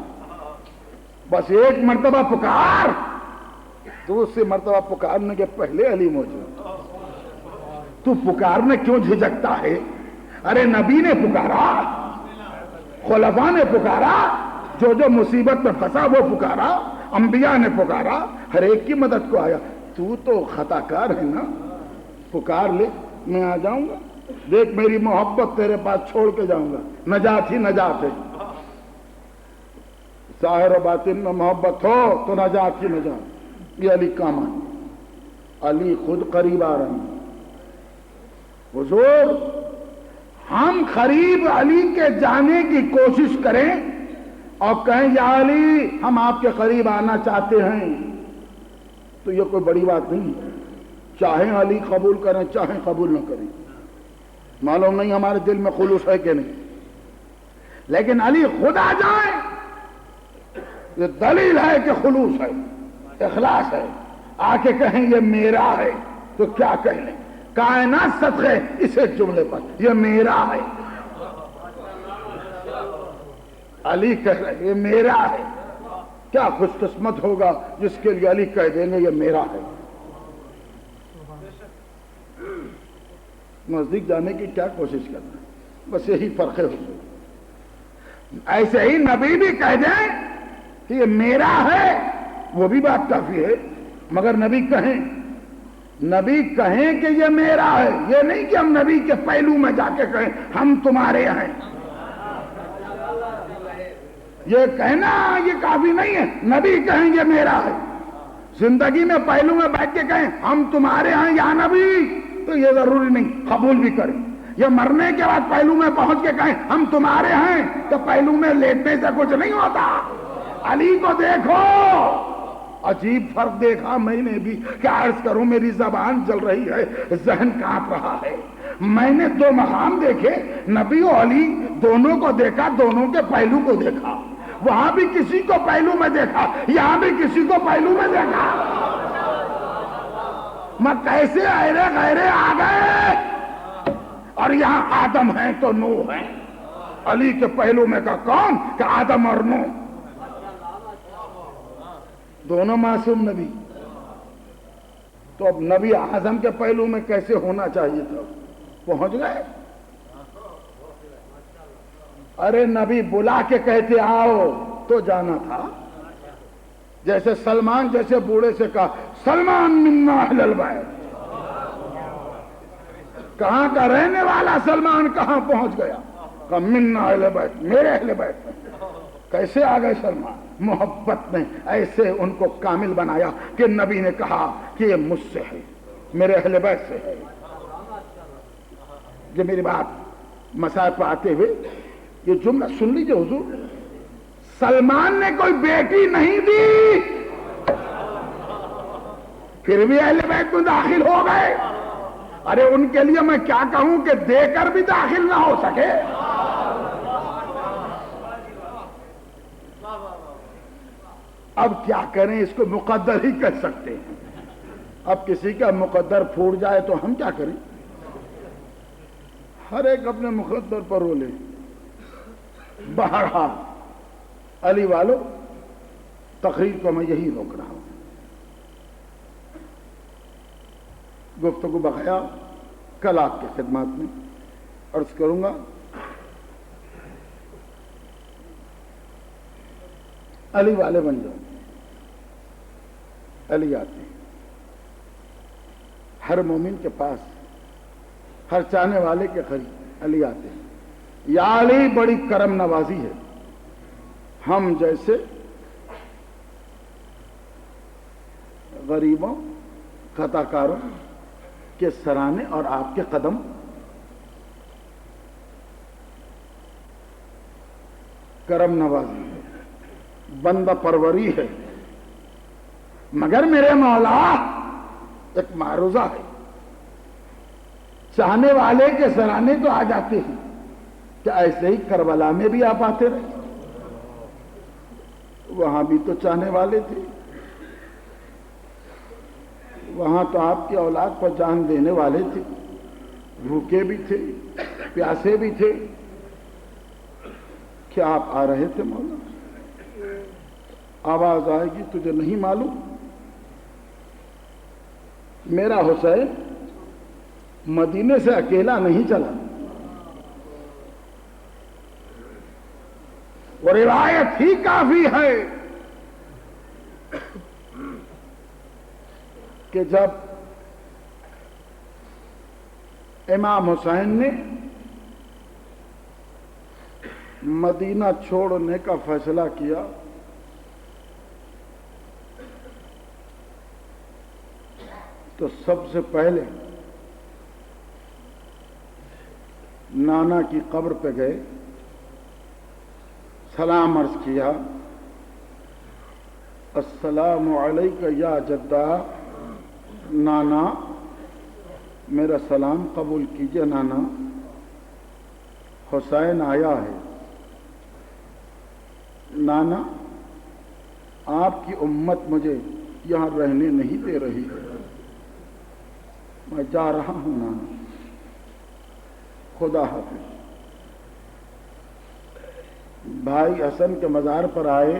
Speaker 5: بس ایک مرتبہ پکار، دوسری مرتبہ پکارنے کے پہلے علی موجود۔ تو پکارنے کیوں جھجکتا ہے؟ ارے نبی نے پکارا، خلفاء نے پکارا، جو جو مصیبت میں پھنسا وہ پکارا، انبیاء نے پکارا، ہر ایک کی مدد کو آیا۔ تو خطا کار ہے نا، پکار لے، میں آ جاؤں گا، دیکھ میری محبت تیرے پاس چھوڑ کے جاؤں گا، نجات ہی نجات ہے، ظاہر و باطن میں محبت ہو تو نجات ہی نجات۔ یہ علی کا مان، علی خود قریب آ رہے ہیں۔ حضور ہم قریب علی کے جانے کی کوشش کریں اور کہیں یا علی ہم آپ کے قریب آنا چاہتے ہیں، تو یہ کوئی بڑی بات نہیں، چاہیں علی قبول کریں چاہیں قبول نہ کریں، معلوم نہیں ہمارے دل میں خلوص ہے کہ نہیں، لیکن علی خود آ جائیں یہ دلیل ہے کہ خلوص ہے، اخلاص ہے، آ کے کہیں یہ میرا ہے، تو کیا کہہ لیں، کائنات صدقے اس ایک جملے پر، یہ میرا ہے، علی کہہ رہے یہ میرا ہے، کیا خوش قسمت ہوگا جس کے لیے علی کہہ دیں گے یہ میرا ہے۔ نزدیک جانے کی کیا کوشش کرنا ہے، بس یہی فرق ہے۔ ایسے ہی نبی بھی کہہ دیں کہ یہ میرا ہے، وہ بھی بات کافی ہے، مگر نبی کہیں کہ یہ میرا ہے، یہ نہیں کہ ہم نبی کے پہلو میں جا کے کہیں ہم تمہارے ہیں، یہ کہنا یہ کافی نہیں ہے، نبی کہیں یہ میرا ہے، زندگی میں پہلو میں بیٹھ کے کہیں ہم تمہارے ہیں یا نبی، تو یہ ضروری نہیں قبول بھی کریں، یہ مرنے کے بعد پہلو میں پہنچ کے کہیں ہم تمہارے ہیں، تو پہلو میں لیٹنے سے کچھ نہیں ہوتا۔ علی کو دیکھو، عجیب فرق دیکھا میں نے بھی، کیا عرض کروں، میری زبان جل رہی ہے، ذہن کانپ رہا ہے۔ میں نے دو مقام دیکھے، نبی و علی دونوں کو دیکھا، دونوں کے پہلو کو دیکھا، وہاں بھی کسی کو پہلو میں دیکھا، یہاں بھی کسی کو پہلو میں دیکھا، میں کیسے ایرے غیرے آ گئے، اور یہاں آدم ہیں تو نوح ہیں، علی کے پہلو میں کا کون کہ آدم اور نوح، دونوں معصوم نبی، تو اب نبی اعظم کے پہلو میں کیسے ہونا چاہیے تھا، پہنچ گئے۔ ارے نبی بلا کے کہتے آؤ تو جانا تھا، جیسے سلمان جیسے بوڑھے سے کہا سلمان منا اہل البیت، کہاں کا رہنے والا سلمان کہاں پہنچ گیا، کہا منا اہل بیت، میرے اہل بیت میں، کیسے آ گئے سلمان، محبت نے ایسے ان کو کامل بنایا کہ نبی نے کہا کہ یہ مجھ سے ہے، میرے اہل بیت سے ہے۔ یہ میری بات مسائل پہ آتے ہوئے یہ جملہ سن لیجئے حضور، سلمان نے کوئی بیٹی نہیں دی، پھر بھی اہل بیت میں داخل ہو گئے، ارے ان کے لیے میں کیا کہوں کہ دے کر بھی داخل نہ ہو سکے۔ اب کیا کریں، اس کو مقدر ہی کہہ سکتے ہیں، اب کسی کا مقدر پھوٹ جائے تو ہم کیا کریں، ہر ایک اپنے مقدر پر رو لے۔ بہرحال علی والو، تقریر کو میں یہی روک رہا ہوں، گفتگو بقایا کل آپ کی خدمات میں عرض کروں گا۔ علی والے بن جاؤ، علی آتے ہیں، ہر مومن کے پاس، ہر چاہنے والے کے قریب علی آتے ہیں۔ یا علی بڑی کرم نوازی ہے، ہم جیسے غریبوں خطا کاروں کے سرانے اور آپ کے قدم کرم نوازی ہے، بندہ پروری ہے، مگر میرے مولا ایک معروضہ ہے، چاہنے والے کے سرانے تو آ جاتے ہیں، کہ ایسے ہی کربلا میں بھی آپ آتے رہے، وہاں بھی تو چاہنے والے تھے، وہاں تو آپ کی اولاد پر جان دینے والے تھے، بھوکے بھی تھے، پیاسے بھی تھے. کیا آپ آ رہے تھے مولا؟ آواز آئے گی تجھے نہیں معلوم؟ میرا حسین مدینے سے اکیلا نہیں چلا. وہ روایت ہی کافی ہے کہ جب امام حسین نے مدینہ چھوڑنے کا فیصلہ کیا تو سب سے پہلے نانا کی قبر پہ گئے، سلام عرض کیا، السلام علیکہ یا جدہ، نانا میرا سلام قبول کیجئے. نانا حسین آیا ہے. نانا آپ کی امت مجھے یہاں رہنے نہیں دے رہی ہے، میں جا رہا ہوں. نانا خدا حافظ. بھائی حسن کے مزار پر آئے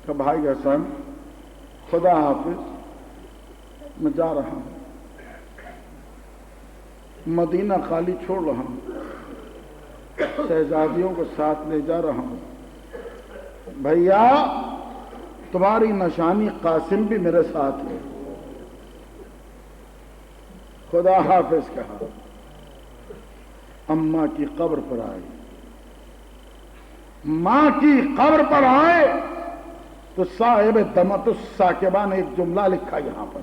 Speaker 5: کہ بھائی حسن خدا حافظ، میں جا رہا ہوں، مدینہ خالی چھوڑ رہا ہوں، شہزادیوں کو ساتھ لے جا رہا ہوں. بھیا تمہاری نشانی قاسم بھی میرے ساتھ ہے. خدا حافظ کہا. اماں کی قبر پر آئے، ماں کی قبر پر آئے تو صاحب دمت الساکبہ نے ایک جملہ لکھا یہاں پر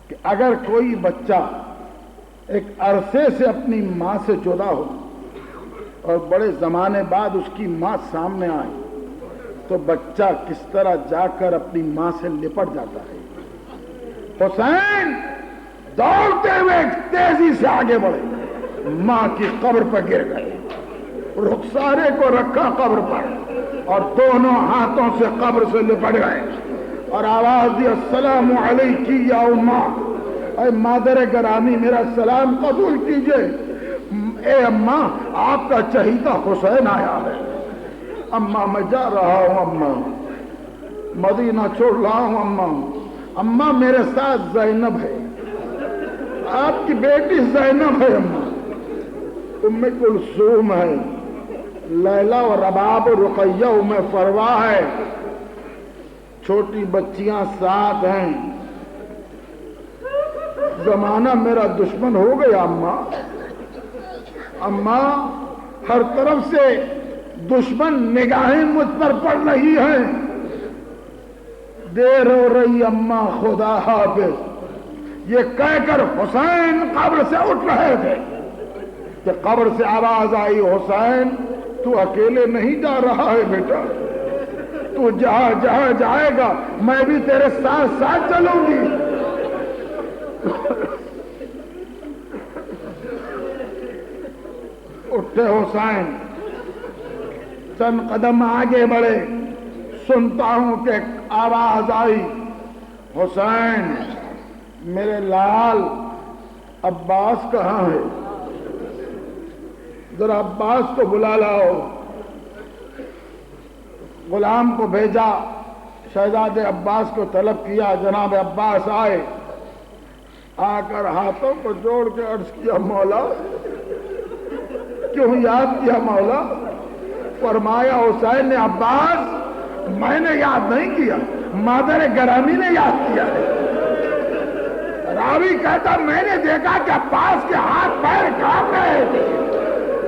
Speaker 5: کہ اگر کوئی بچہ ایک عرصے سے اپنی ماں سے جدا ہو اور بڑے زمانے بعد اس کی ماں سامنے آئے تو بچہ کس طرح جا کر اپنی ماں سے لپٹ جاتا ہے. حسین دوڑتے ہوئے تیزی سے آگے بڑھے، ماں کی قبر پر گر گئے، رخسارے کو رکھا قبر پر اور دونوں ہاتھوں سے قبر سے لپٹ گئے اور آواز دی، السلام علیکی یا اماں، اے مادر گرامی میرا سلام قبول کیجئے. اے اماں آپ کا چہیتا حسین آیا ہے. اماں میں جا رہا ہوں، اماں مدینہ چھوڑ رہا ہوں. اماں اماں میرے ساتھ زینب ہے، آپ کی بیٹی زینب ہے. اماں ام کلثوم ہے، لیلا و رباب و رقیہ ام فروا ہے، چھوٹی بچیاں ساتھ ہیں. زمانہ میرا دشمن ہو گیا اماں. اماں ہر طرف سے دشمن نگاہیں مجھ پر پڑ رہی ہیں. دیر ہو رہی اماں، خدا حافظ. یہ کہہ کر حسین قبر سے اٹھ رہے تھے کہ قبر سے آواز آئی، حسین تو اکیلے نہیں جا رہا ہے بیٹا، تو جہاں جہاں جائے گا میں بھی تیرے ساتھ ساتھ چلوں گی. اٹھے حسین، چند قدم آگے بڑھے، سنتا ہوں کہ آواز آئی، حسین میرے لال عباس کہاں ہے؟ ذرا عباس کو بلا لاؤ. غلام کو بھیجا، شہزادے عباس کو طلب کیا. جناب عباس آئے، آ کر ہاتھوں کو جوڑ کے عرض کیا، مولا کیوں یاد کیا مولا؟ فرمایا حسین نے، عباس میں نے یاد نہیں کیا، مادر گرامی نے یاد کیا ہے. راوی کہتا میں نے دیکھا کہ عباس کے ہاتھ پیر کانپ رہے تھے.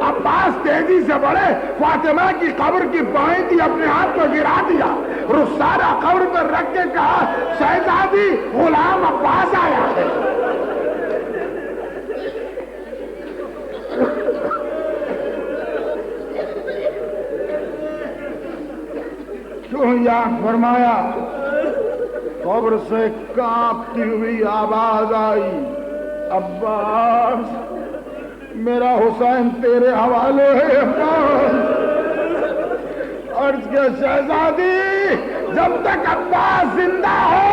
Speaker 5: عباس تیزی سے بڑھے، فاطمہ کی قبر کی بائیں تھی، اپنے ہاتھ کو گرا دیا، رخسارہ قبر پر رکھ کے کہا، شہزادی غلام عباس آیا ہے. کیوں یاد فرمایا؟ قبر سے کانپتی ہوئی آواز آئی، عباس میرا حسین تیرے حوالے ہے. عباس عرض کیا شہزادی جب تک عباس زندہ ہو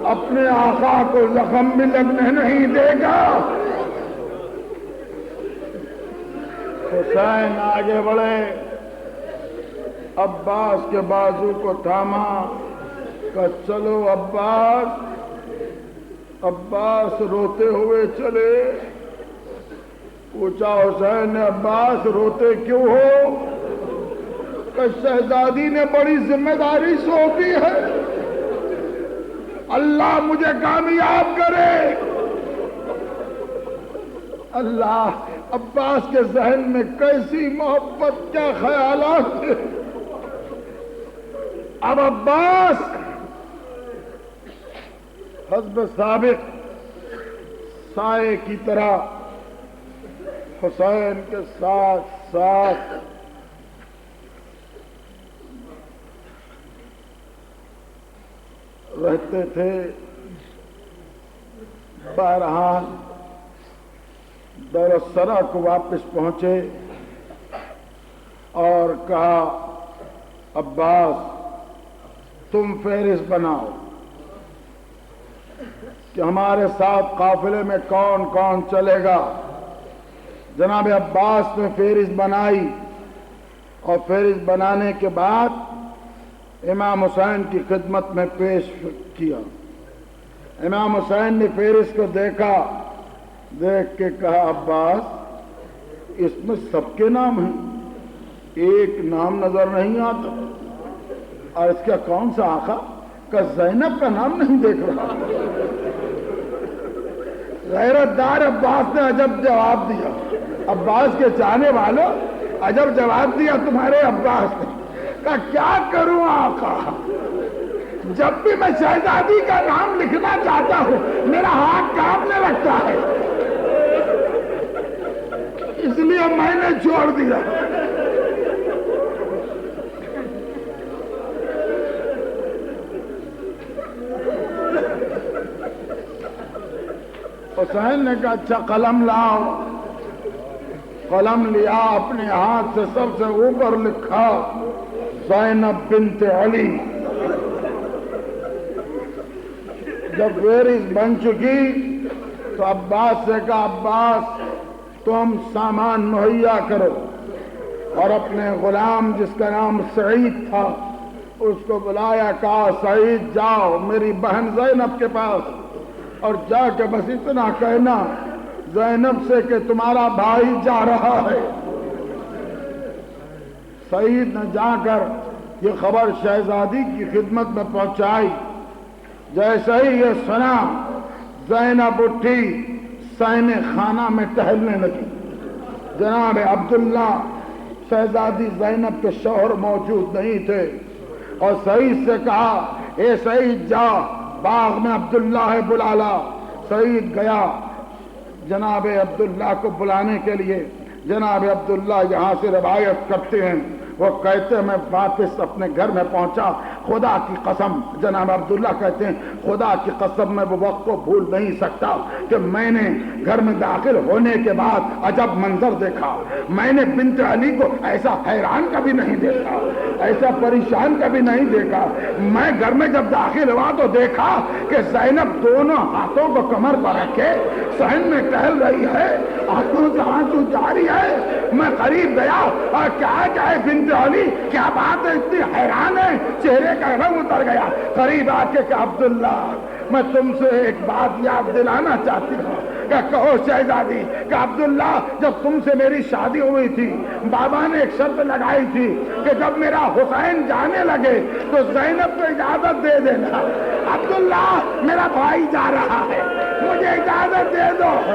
Speaker 5: اپنے آقا کو زخم بھی لگنے نہیں دے گا۔ حسین آگے بڑھے، عباس کے بازو کو تھاما کہ چلو عباس۔ عباس روتے ہوئے چلے۔ پوچھا حسین نے عباس روتے کیوں ہو؟ کہ شہزادی نے بڑی ذمہ داری سونپی ہے، اللہ مجھے کامیاب کرے۔ اللہ، عباس کے ذہن میں کیسی محبت، کیا خیالات تھے۔ اب عباس حسب سابق سائے کی طرح حسین کے ساتھ ساتھ رہتے تھے۔ بہرحال دور السرا کو واپس پہنچے اور کہا عباس تم فہرست بناؤ کہ ہمارے ساتھ قافلے میں کون کون چلے گا۔ جناب عباس نے فہرست بنائی اور فہرست بنانے کے بعد امام حسین کی خدمت میں پیش کیا۔ امام حسین نے فہرست کو دیکھا، دیکھ کے کہا عباس اس میں سب کے نام ہیں، ایک نام نظر نہیں آتا۔ اور اس کا کون سا آقا؟ کہ زینب کا نام نہیں دیکھ رہا۔ غیرت دار عباس نے عجب جواب دیا۔ عباس کے چاہنے والوں عجب جواب دیا تمہارے عباس نے۔ کہا کیا کروں آقا، جب بھی میں شہزادی کا نام لکھنا چاہتا ہوں میرا ہاتھ کانپنے لگتا ہے، اس لیے میں نے چھوڑ دیا۔ حسین نے کہا اچھا قلم لاؤ۔ قلم لیا، اپنے ہاتھ سے سب سے اوپر لکھا زینب بنت علی۔ جب فہرست بن چکی تو عباس سے کہا عباس تم سامان مہیا کرو، اور اپنے غلام جس کا نام سعید تھا اس کو بلایا، کہا سعید جاؤ میری بہن زینب کے پاس اور جا کے بس اتنا کہنا زینب سے کہ تمہارا بھائی جا رہا ہے۔ سعید نے جا کر یہ خبر شہزادی کی خدمت میں پہنچائی۔ جیسے ہی یہ سنا زینب اٹھی، سینے خانہ میں ٹہلنے لگی۔ جناب عبداللہ شہزادی زینب کے شوہر موجود نہیں تھے، اور سعید سے کہا اے سعید جا باغ میں عبداللہ ہے بلا لا۔ سعید گیا جناب عبداللہ کو بلانے کے لیے۔ جناب عبداللہ یہاں سے روایت کرتے ہیں، وہ کہتے ہیں میں واپس اپنے گھر میں پہنچا، خدا کی قسم، جناب عبداللہ کہتے ہیں خدا کی قسم میں وہ وقت کو بھول نہیں سکتا کہ میں نے گھر میں داخل ہونے کے بعد عجب منظر دیکھا۔ میں نے بنت علی کو ایسا حیران کبھی نہیں دیکھا، ایسا پریشان کبھی نہیں دیکھا۔ میں گھر میں جب داخل ہوا تو دیکھا کہ زینب دونوں ہاتھوں کو کمر پر رکھے صحن میں ٹہل رہی ہے، آنکھوں سے آنسو جاری ہے۔ میں قریب گیا اور کیا ہے بنت علی، کیا بات ہے، اتنی حیران ہے، چہرے کا رنگ اتر گیا۔ قریب آ کے کہ عبداللہ میں تم سے ایک بات یاد دلانا چاہتی ہوں۔ کہ کہو شہزادی کہ عبداللہ جب تم سے میری شادی ہوئی تھی بابا نے ایک شرط لگائی تھی کہ جب میرا حسین جانے لگے تو زینب کو اجازت دے دینا۔ عبداللہ میرا بھائی جا رہا ہے، مجھے اجازت دے دو۔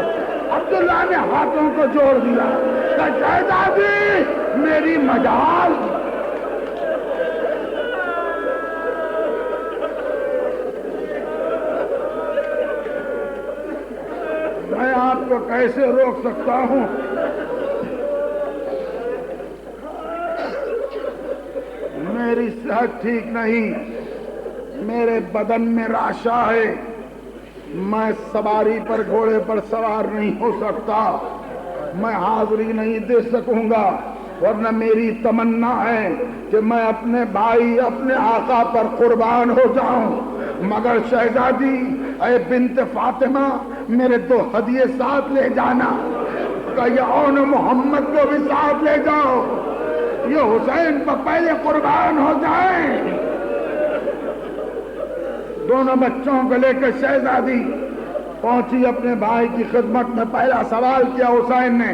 Speaker 5: عبداللہ نے ہاتھوں کو جوڑ دیا کہ شہزادی میری مجال۔ میں آپ کو کیسے روک سکتا ہوں؟ میری صحت ٹھیک نہیں، میرے بدن میں راشا ہے، میں سواری پر گھوڑے پر سوار نہیں ہو سکتا، میں حاضری نہیں دے سکوں گا۔ ورنہ میری تمنا ہے کہ میں اپنے بھائی اپنے آقا پر قربان ہو جاؤں، مگر شہزادی اے بنت فاطمہ میرے 2 ہدیے ساتھ لے جانا، کہ یہ محمد کو بھی ساتھ لے جاؤ، یہ حسین پر پہلے قربان ہو جائیں۔ دونوں بچوں کو لے کر شہزادی پہنچی اپنے بھائی کی خدمت میں۔ پہلا سوال کیا حسین نے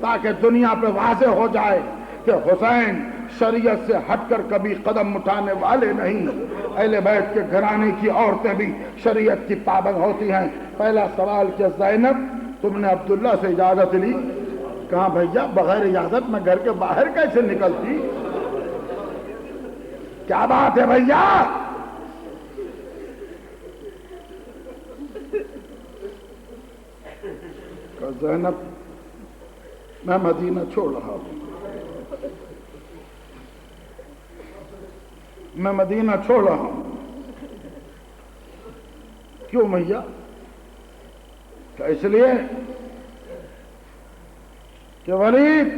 Speaker 5: تاکہ دنیا پہ واضح ہو جائے کہ حسین شریعت سے ہٹ کر کبھی قدم اٹھانے والے نہیں، اہل بیت کے گھرانے کی عورتیں بھی شریعت کی پابند ہوتی ہیں۔ پہلا سوال کیا زینب تم نے عبداللہ سے اجازت لی؟ کہا بھیا بغیر اجازت میں گھر کے باہر کیسے نکلتی؟ کیا بات ہے بھیا؟ زینب میں مدینہ چھوڑ رہا ہوں، میں مدینہ چھوڑ رہا ہوں۔ کیوں میاں؟ کہ اس لیے کہ ولید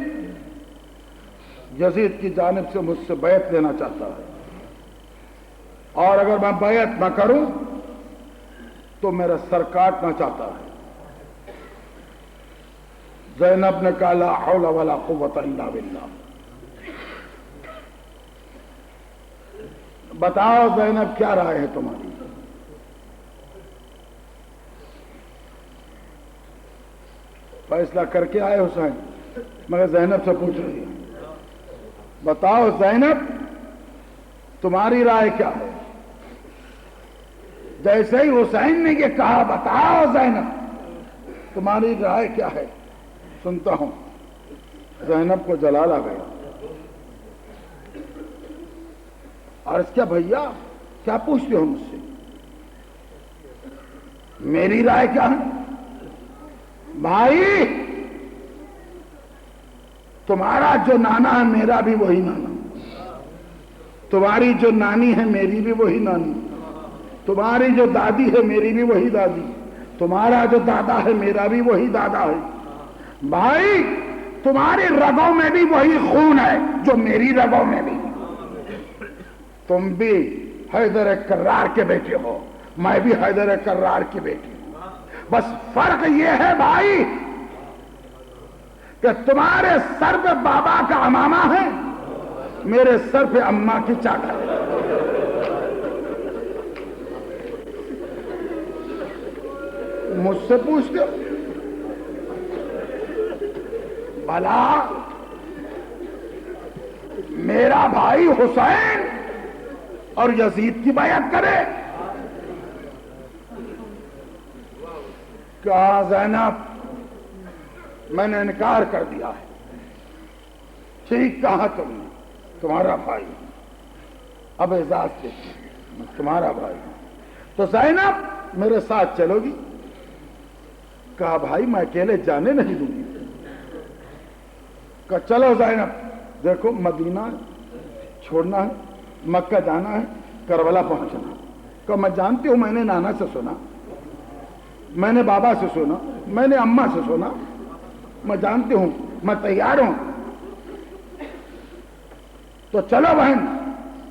Speaker 5: یزید کی جانب سے مجھ سے بیعت لینا چاہتا ہے، اور اگر میں بیعت نہ کروں تو میرا سر کاٹنا چاہتا ہے۔ زینب نے کہا لا حول ولا قوت الا باللہ۔ بتاؤ زینب کیا رائے ہے تمہاری؟ فیصلہ کر کے آئے حسین، مگر زینب سے پوچھ رہی ہے بتاؤ زینب تمہاری رائے کیا ہے؟ جیسے ہی حسین نے یہ کہا بتاؤ زینب تمہاری رائے کیا ہے، سنتا ہوں۔ زینب کو جلال آ گیا، عرض کیا بھیا کیا پوچھتے ہو مجھ سے؟ میری رائے کیا ہے؟ بھائی تمہارا جو نانا ہے میرا بھی وہی نانا، تمہاری جو نانی ہے میری بھی وہی نانی، تمہاری جو دادی ہے میری بھی وہی دادی، تمہارا جو دادا ہے میرا بھی وہی دادا ہے۔ بھائی تمہاری رگوں میں بھی وہی خون ہے جو میری رگوں میں بھی، تم بھی حیدر کرار کے بیٹے ہو، میں بھی حیدر کرار کی بیٹی ہوں، بس فرق یہ ہے بھائی کہ تمہارے سر پہ بابا کا عمامہ ہے، میرے سر پہ اماں کی چادر ہے۔ مجھ سے پوچھتے ہو بھلا میرا بھائی حسین اور یزید کی بیعت کرے؟ کہا زینب میں نے انکار کر دیا ہے۔ ٹھیک کہا تم نے، تمہارا بھائی اب اعزاز دیتی میں تمہارا بھائی ہوں، تو زینب میرے ساتھ چلو گی؟ کہا بھائی میں اکیلے جانے نہیں دوں گی۔ کہا چلو زینب دیکھو مدینہ چھوڑنا ہے، مکہ جانا ہے، کربلا پہنچنا ہے۔ کہا میں جانتی ہوں، میں نے نانا سے سنا، میں نے بابا سے سنا، میں نے اماں سے سنا، میں جانتی ہوں، میں تیار ہوں۔ تو چلو بہن۔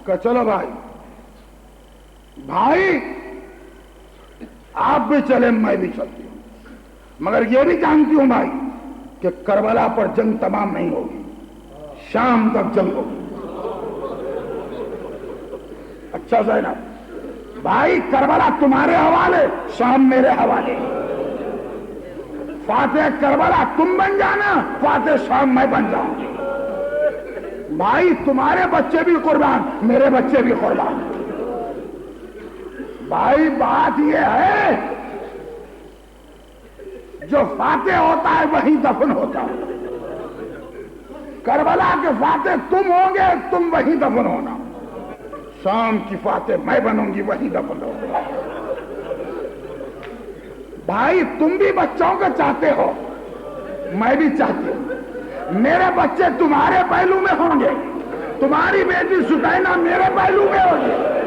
Speaker 5: کہا چلو بھائی۔ بھائی آپ بھی چلے میں بھی چلتی ہوں، مگر یہ بھی جانتی ہوں بھائی کہ کربلا پر جنگ تمام نہیں ہوگی، شام تک جنگ ہوگی۔ اچھا زینب بھائی کربلا تمہارے حوالے، شام میرے حوالے، فاتح کربلا تم بن جانا، فاتح شام میں بن جاؤں۔ بھائی تمہارے بچے بھی قربان، میرے بچے بھی قربان۔ بھائی بات یہ ہے جو فاتح ہوتا ہے وہی دفن ہوتا ہے، کربلا کے فاتح تم ہوں گے، تم وہی دفن ہونا، شام کی فاتح میں بنوں گی، وہی دفن ہوگا۔ بھائی تم بھی بچوں کو چاہتے ہو، میں بھی چاہتی ہوں، میرے بچے تمہارے پہلو میں ہوں گے، تمہاری بیٹی سکینہ میرے پہلو میں ہوگی۔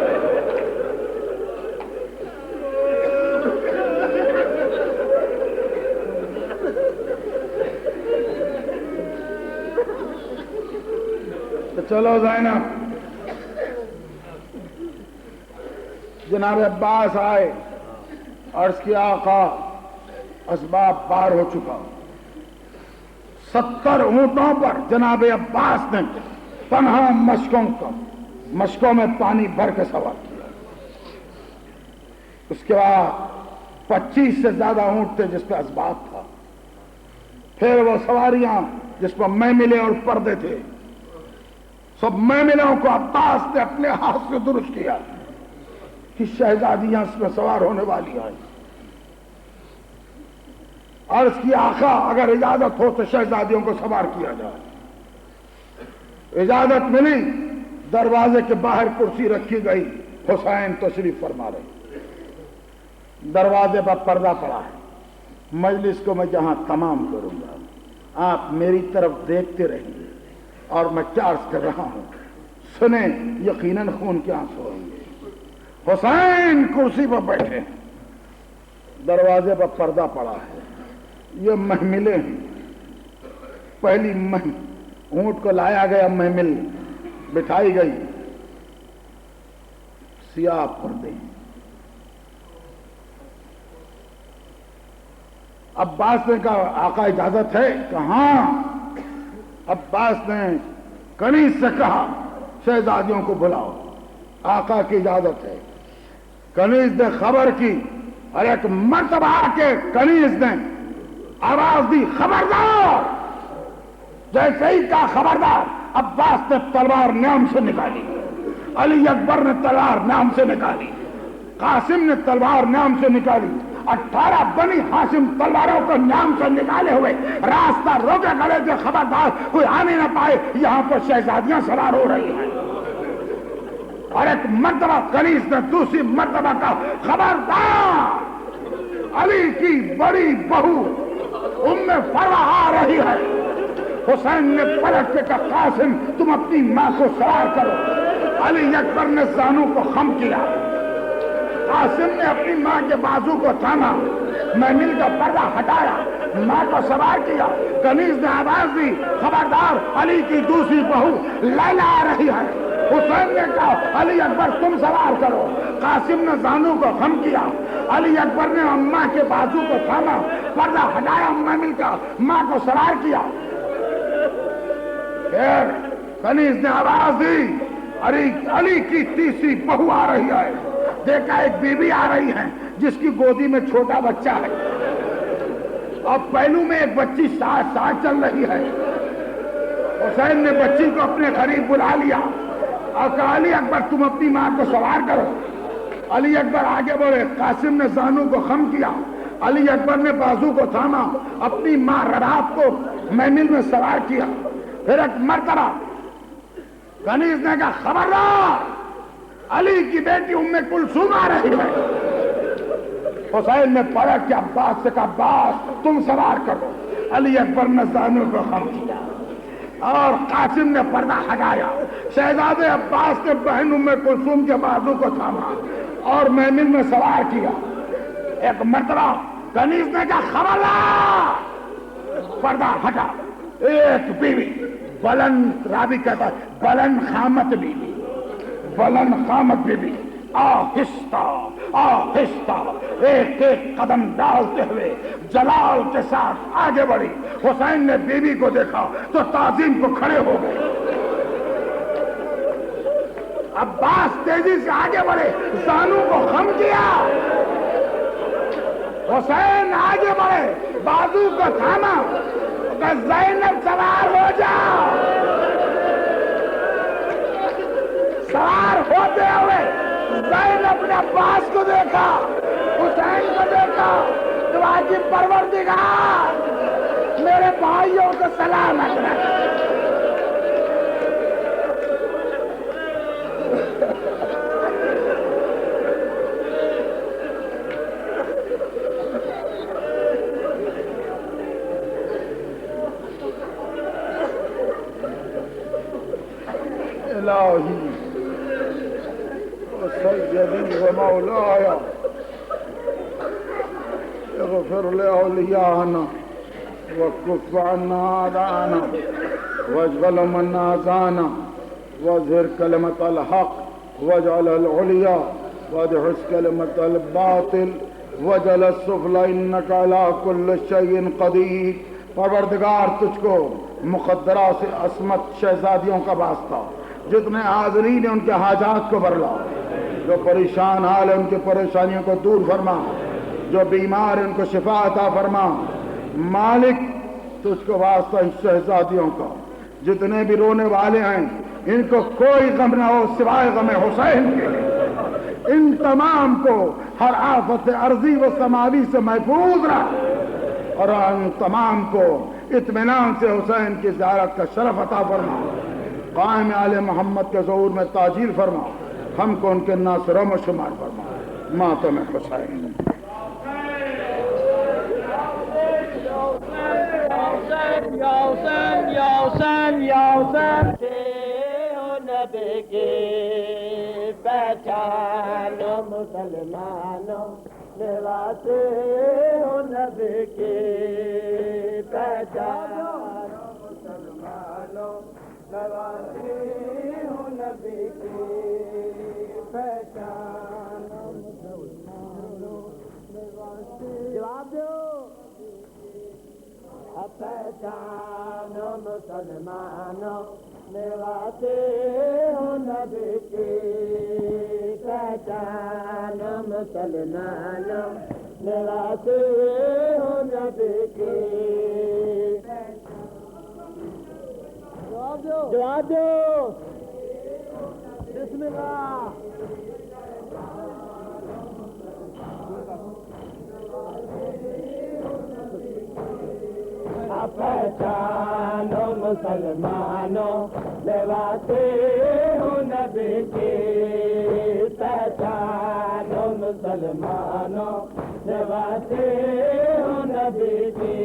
Speaker 5: چلو زینب. جناب عباس آئے، عرض کیا آقا اسباب پار ہو چکا. 70 اونٹوں پر جناب عباس نے 50 مشکوں میں پانی بھر کے سوار کیا. اس کے بعد 25 سے زیادہ اونٹ تھے جس پہ اسباب تھا. پھر وہ سواریاں جس پر محملیں اور پردے تھے، سب محملوں کو عباس نے اپنے ہاتھ سے درست کیا کہ شہزادیاں اس میں سوار ہونے والی آئیں. عرض کی آقا اگر اجازت ہو تو شہزادیوں کو سوار کیا جائے. اجازت ملی. دروازے کے باہر کرسی رکھی گئی. حسین تشریف فرما رہے. دروازے پر پردہ پڑا ہے. مجلس کو میں جہاں تمام کروں گا آپ میری طرف دیکھتے رہیں اور میں کیا عرض کر رہا ہوں سنیں. یقیناً خون کے آنسو ہوں گے. حسین کرسی پر بیٹھے ہیں. دروازے پر پردہ پڑا ہے. یہ محملیں ہیں. پہلی اونٹ کو لایا گیا، محمل بٹھائی گئی. سیاہ پردے. عباس نے کہا آقا اجازت ہے؟ کہاں. عباس نے کنیز سے کہا شہزادیوں کو بلاؤ. آقا کی اجازت ہے. کنیز نے خبر کی اور ایک مرتبہ آ کے کنیز نے آواز دی خبردار. جیسے ہی کہا خبردار، عباس نے تلوار نیام سے نکالی. علی اکبر نے تلوار نیام سے نکالی. قاسم نے تلوار نیام سے نکالی. 18 بنی ہاشم تلواروں کو نیام سے نکالے ہوئے راستہ روکے کھڑے تھے. خبردار کوئی آنے نہ پائے، یہاں پر شہزادیاں سوار ہو رہی ہیں. اور ایک مرتبہ کنیز نے دوسری مرتبہ کہا خبردار، علی کی بڑی بہو ام فرح آ رہی ہے. حسین نے پلٹ کے کہا قاسم تم اپنی ماں کو سوار کرو. علی اکبر نے زانو کو خم کیا. قاسم نے اپنی ماں کے بازو کو تھاما. محمل کا پردہ ہٹایا، ماں کو سوار کیا. کنیز نے آواز دی خبردار، علی کی دوسری بہو لیلا آ رہی ہے. حسین نے کہا علی اکبر تم سوار کرو. قاسم نے زانو کو خم کیا. علی اکبر نے اماں کے بازو کو تھاما، پردہ ہٹایا محمل کا، ماں کو سوار کیا. پھر کنیز نے آواز دی علی کی تیسری بہو آ رہی ہے. دیکھا ایک بیوی آ رہی ہے جس کی گودی میں چھوٹا بچہ ہے اور پہلو میں ایک بچی ساتھ چل رہی ہے. حسین نے بچی کو اپنے قریب بلا لیا اور کہا علی اکبر تم اپنی ماں کو سوار کرو. علی اکبر آگے بڑھے. قاسم نے زانو کو خم کیا. علی اکبر نے بازو کو تھاما، اپنی ماں رباب کو محمل میں سوار کیا. پھر ایک مرتبہ کنیز نے کہا خبردار، علی کی بیٹی ام کلثوم آ رہی ہے. حسین نے پلٹ کے عباس سے کہا عباس تم سوار کرو. علی اکبر نے زانو کو خم کیا اور قاسم نے پردہ ہٹایا. شہزادے عباس نے بہن ام کلثوم کے بازو کو تھاما اور محمل میں سوار کیا. ایک مرتبہ کنیز نے کہا خبردار، پردہ ہٹا. ایک بیوی بلند، رابی کہتا ہے بلند قامت بیوی، بلند قامت بیوی آہستہ آہستہ ایک ایک قدم ڈالتے ہوئے جلال کے ساتھ آگے بڑھی. حسین نے بیوی کو دیکھا تو تعظیم کو کھڑے ہو گئے. عباس تیزی سے آگے بڑھے، زانو کو خم کیا. حسین آگے بڑھے، بازو کو تھاما. زینب سوار ہو جاؤ. سوار ہوتے ہوئے زینب نے عباس کو دیکھا، حسین کو دیکھا. دعا کی پروردگار میرے بھائیوں کو سلامت رکھ. الہی سیدی و مولاي اغفر لأولياءنا وكف عنا أعداءنا واجبل من آذانا واظهر كلمة الحق واجعل العليا وادحس كلمة الباطل واجعل السفلى إنك على كل شيء قدير. پروردگار تجھ کو مقدرہ سے عصمت شہزادیوں کا واسطہ، جتنے حاضرین ہیں ان کے حاجات کو برلا، جو پریشان حال ہیں ان کی پریشانیوں کو دور فرما، جو بیمار ہیں ان کو شفا عطا فرما. مالک تجھ کو واسطہ ان شہزادیوں کا، جتنے بھی رونے والے ہیں ان کو کوئی غم نہ ہو سوائے غم حسین کے. ان تمام کو ہر آفت ارضی و سماوی سے محفوظ رکھ، اور ان تمام کو اطمینان سے حسین کی زیارت کا شرف عطا فرما. قائم آل محمد کے ظہور میں تاجیل فرما، ہم کو ان کے ناصروں میں شمار فرما. ماتم حسین.
Speaker 2: پہچانو مسلمانوں نواتے ہو نبی کی، پہچانو مسلمانوں نواتے ہو نبی کی، پہچانو مسلمانوں نواتے. جواب دو. پہچانو مسلمانوں نواتے ہو نبی کی، پہچانو مسلمانوں نواتے ہو نبی کی. جواب دو. بسم اللہ. پہچانو مسلمانوں نواتے ہو نبی کی، پہچانو مسلمانوں نواتے ہو نبی کی.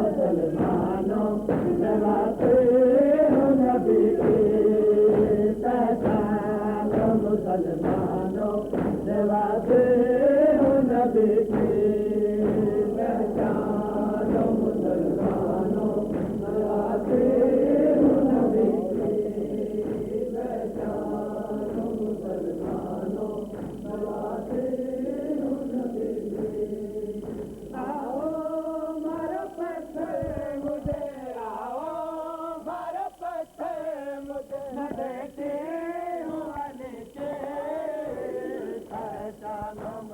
Speaker 2: مسلمانوں نواتے ہو نبی کی، پہچانو مسلمانوں نواتے ہو نبی کی.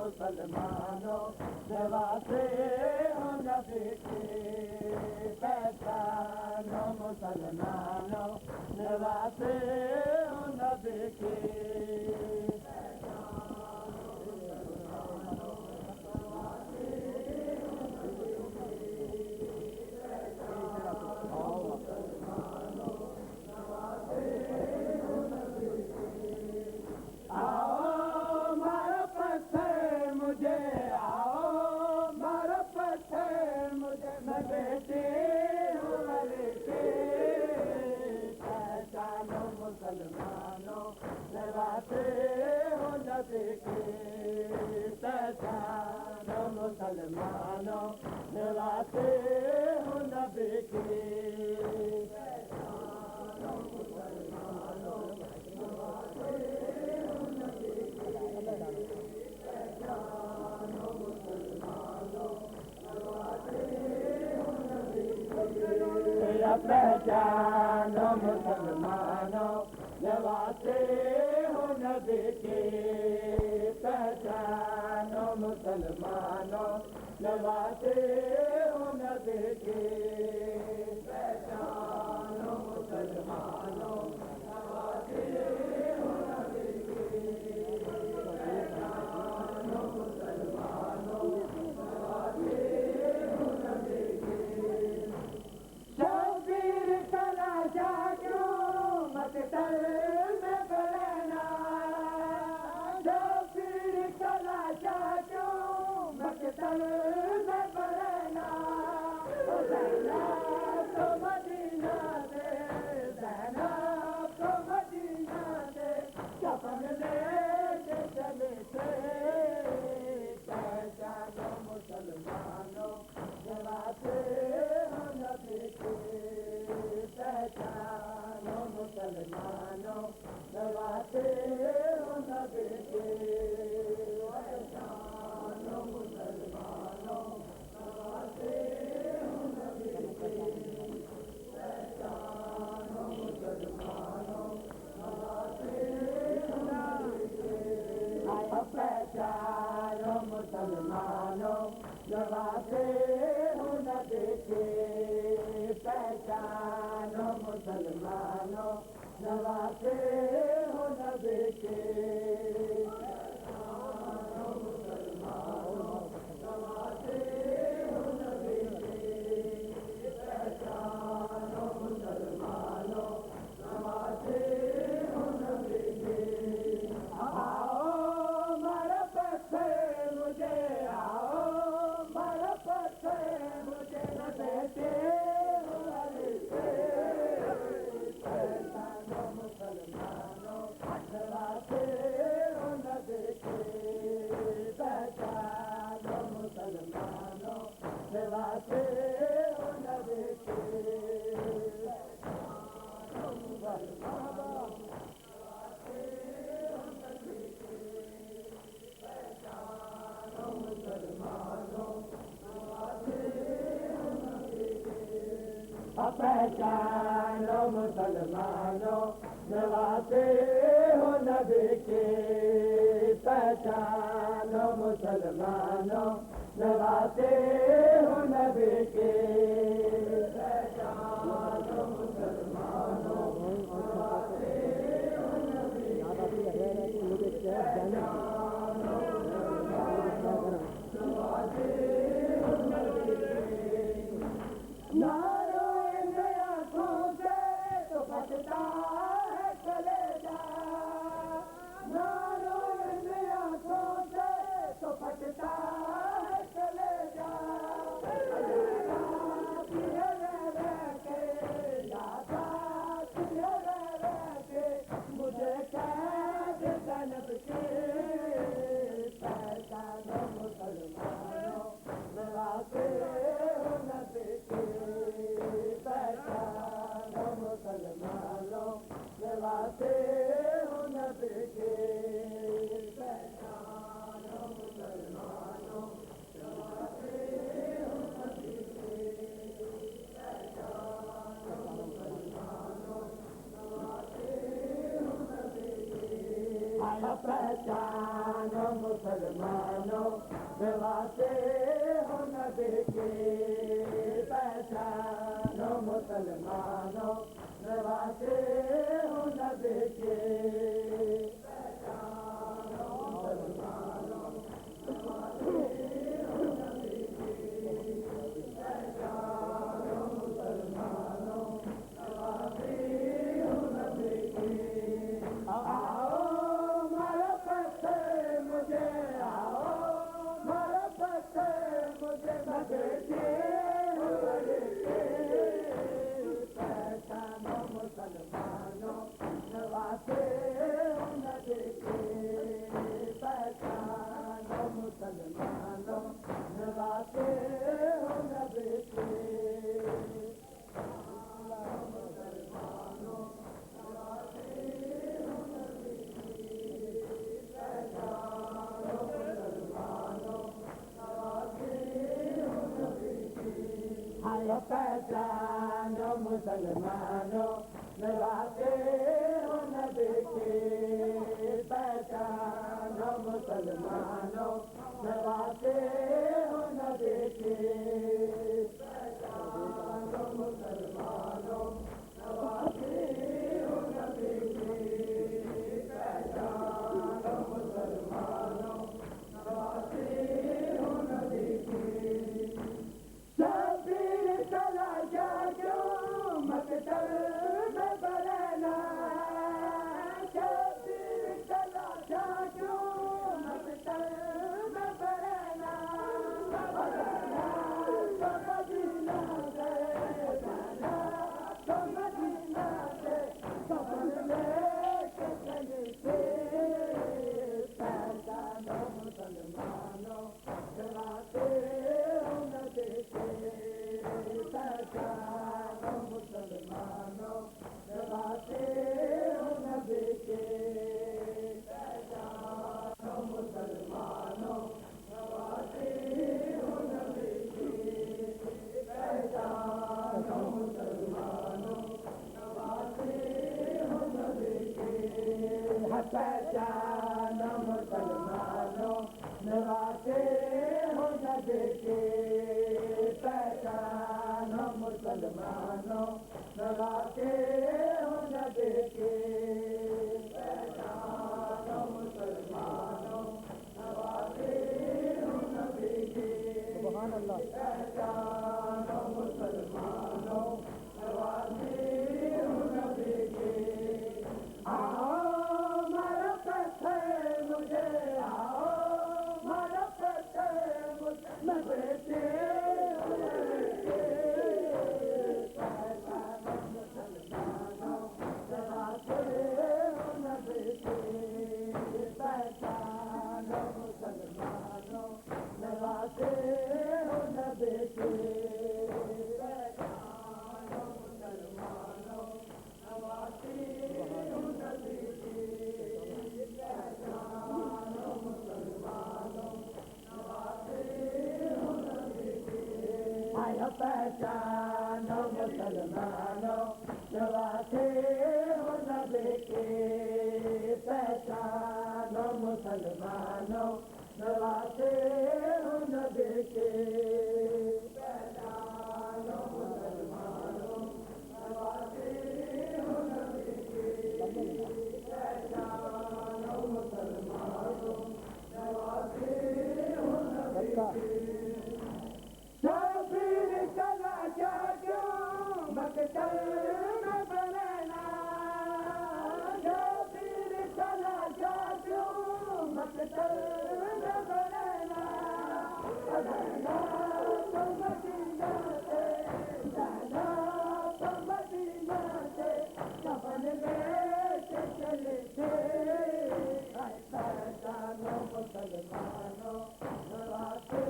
Speaker 2: مسلمانوں نواتے ہو نبی کی، پہچانو مسلمانوں نواتے ہو نبی کی. پہچانو مسلمانوں نواتے ہو نبی کی، پہچانو مسلمانوں نواتے ہو نبی کی. پہچانو مسلمانوں نواتے ہو نبی کی، پہچانو مسلمانوں نواتے ہو نبی کی، پہچانو مسلمانوں نواتے ہو نبی کی، پہچانو مسلمانوں نواتے ہو نبی کی. شبیر تلاشا کیوں مقتل میں بلینا، شبیر تلاشا کیوں مقتل میں بلینا، حسینہ تو مدینہ سے مسلمانوں نوازے ہو نبی کی پہچانو مسلمانوں نوازے ہو نبی کی پہچانو مسلمانوں نوازے ہو نبی کی پہچانو مسلمانوں نوازے ہو نبی کی آؤ مرحبت سے مجھے آؤ مرحبت سے مجھے نہ دیتے ہو علی سے پہچانو مسلمانوں نوازے ہو نبی کی پہچانو مسلمانوں نوازے ہو نبی کی پہچانو مسلمانوں پہچانو مسلمانوں نوازے ہو نبی کی پہچانو مسلمانوں نوازے ہو نبی کی پہچانو مسلمانوں نوازے ہو نبی کی نارو نیا سوچے تو بچتا ہے کلیجا نارو نیا سوچے تو بچتا ہے کلیجا مجھے قید جنب کے پہچانو مسلمانوں نوازے ہو نبی کی پہچانو مسلمانوں نوازے ہو نبی کی پہچانو مسلمانوں نوازے ہو نبی کی پہچانو مسلمانوں نوازے ہو نبی کی پہچانو مسلمانوں نوازے ہو نبی کی پہچانو مسلمانوں نوازے ہو نبی کی پہچانو مسلمانوں نوازے ہو نبی کی پہچانو مسلمانوں نوازے ہو نبی کی آؤ مرحبت سے مجھے آؤ مرحبت سے مجھے بھیجے ہو علی کے پہچانو مسلمانوں نوازے ہو نبی کی پہچانو مسلمانوں نوازے ہو نبی کی مسلمانوں نوازے ہو نبی کی پہچانو مسلمانوں نوازے ہو نبی کی پہچانو مسلمانوں نوازے ہو نبی کی پہچانو مسلمانوں نوازے ہو نبی کی پہچانو مسلمانوں نوازے ہو نبی کی پہچانو مسلمانوں نوازے ہو نبی کی شبیر چلا جا کیوں مقتل میں برینا شبیر چلا جا کیوں مقتل میں برینا تو مدینہ سے جانا تو مدینہ سے سفر لے کے چلی سے پہچانو مسلمانوں نوازے ہو نبی کی پہچانو مسلمانوں نوازے ہو نبی کی پہچانو مسلمانوں نوازے ہو نبی کی پہچانو مسلمانوں نوازے ہو نبی کی پہچانو مسلمانوں
Speaker 4: نواتے ہو نبی کے پہچانو مسلمانوں نواتے ہو نبی کے پہچانو مسلمانوں نواتے ہو نبی کے
Speaker 3: سبحان اللہ
Speaker 4: پہچانو مسلمانوں نواتے ہو نبی کے آؤ مرفت ہے مجھے آؤ مرفت ہے مجھے نبی کے مسلمانوں نواتے ہو نبی کے پہچانو مسلمانوں نواتے ہو نبی کے پہچانو مسلمانوں نواتے ہو نبی کے پہچانو مسلمانوں نواتے ہو نبی کے آیا پہچانو مسلمانوں نواتے ہو نبی کے پہچانو مسلمانوں نواتے ہو نبی کے پہچانو مسلمانوں نواتے ہو نبی کے پہچانو مسلمانوں نواتے ہو نبی کے شبیر چلا جا کیوں مقتل میں بننا شبیر چلا جا کیوں مقتل میں بننا بننا تو مدینہ سے جانا تو مدینہ سے کفن میں چلے تھے پہچانو مسلمانوں نواتے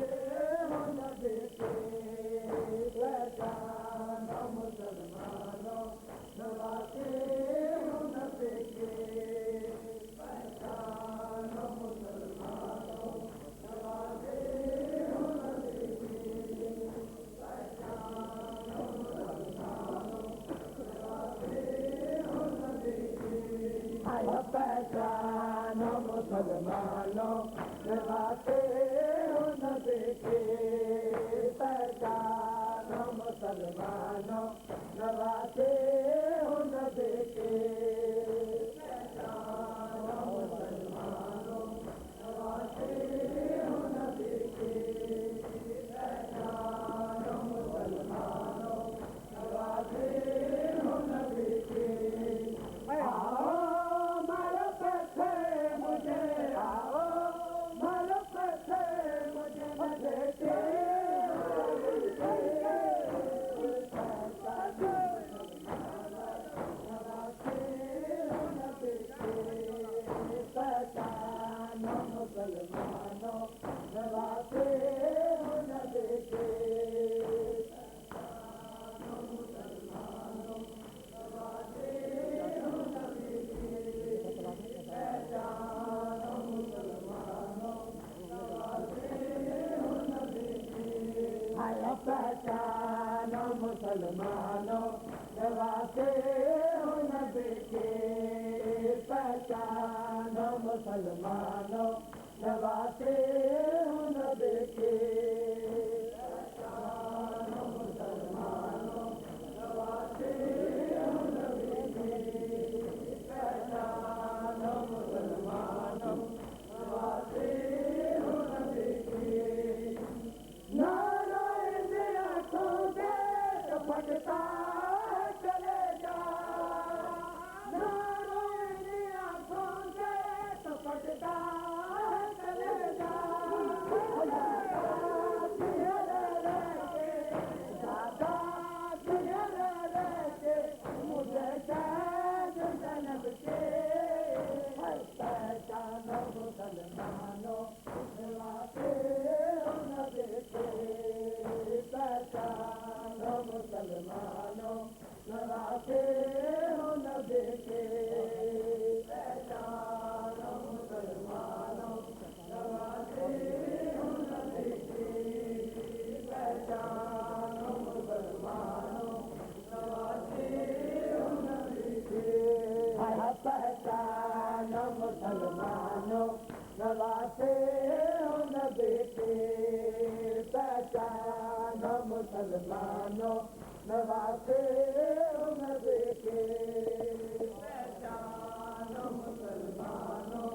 Speaker 4: ہو نبی کے پہچانو مسلمانوں نواتے ہو نبی کے پہچانو مسلمانوں نواتے ہو نبی کے پہچانو مسلمانوں نواتے ہو نبی کے آیا پہچانو مسلمانوں نواتے ہو نبی کے پہچانو مسلمانوں نواتے ہو نبی کے پہچانو مسلمانوں نواتے ہو نبی کے پہچانو مسلمانوں نواتے ہو نبی کے آؤ مرفت ہے مجھے آؤ مرفت ہے مجھے نبی کے پہچانو مسلمانوں نواتے ہو نبی کے پہچانو مسلمانوں نواتے ہو نبی کے پہچانو مسلمانوں نواتے ہو نبی کے آیا پہچانو مسلمانوں نواتے ہو نبی کے پہچانو مسلمانوں نواتے ہو نبی کے پہچانو مسلمانوں نواتے ہو نبی کے پہچانو مسلمانوں نواتے ہو نبی کے نعرہ دیا تو دے تو پھٹتا چلے جا نعرہ دیا تو دے تو پھٹتا چلے جا دادا رہتے مجھے شاید جنب کے پہچانو مسلمانوں نواتے ہو نبی کے پہچانو مسلمانوں نواتے ہو نبی کے پہچانو مسلمانوں نواتے ہو نبی کے پہچانو مسلمانوں نواتے ہو نبی کے پہچانو مسلمانوں نواتے ہو
Speaker 2: مسلمانوں نواسے نبی کے پہچانو مسلمانوں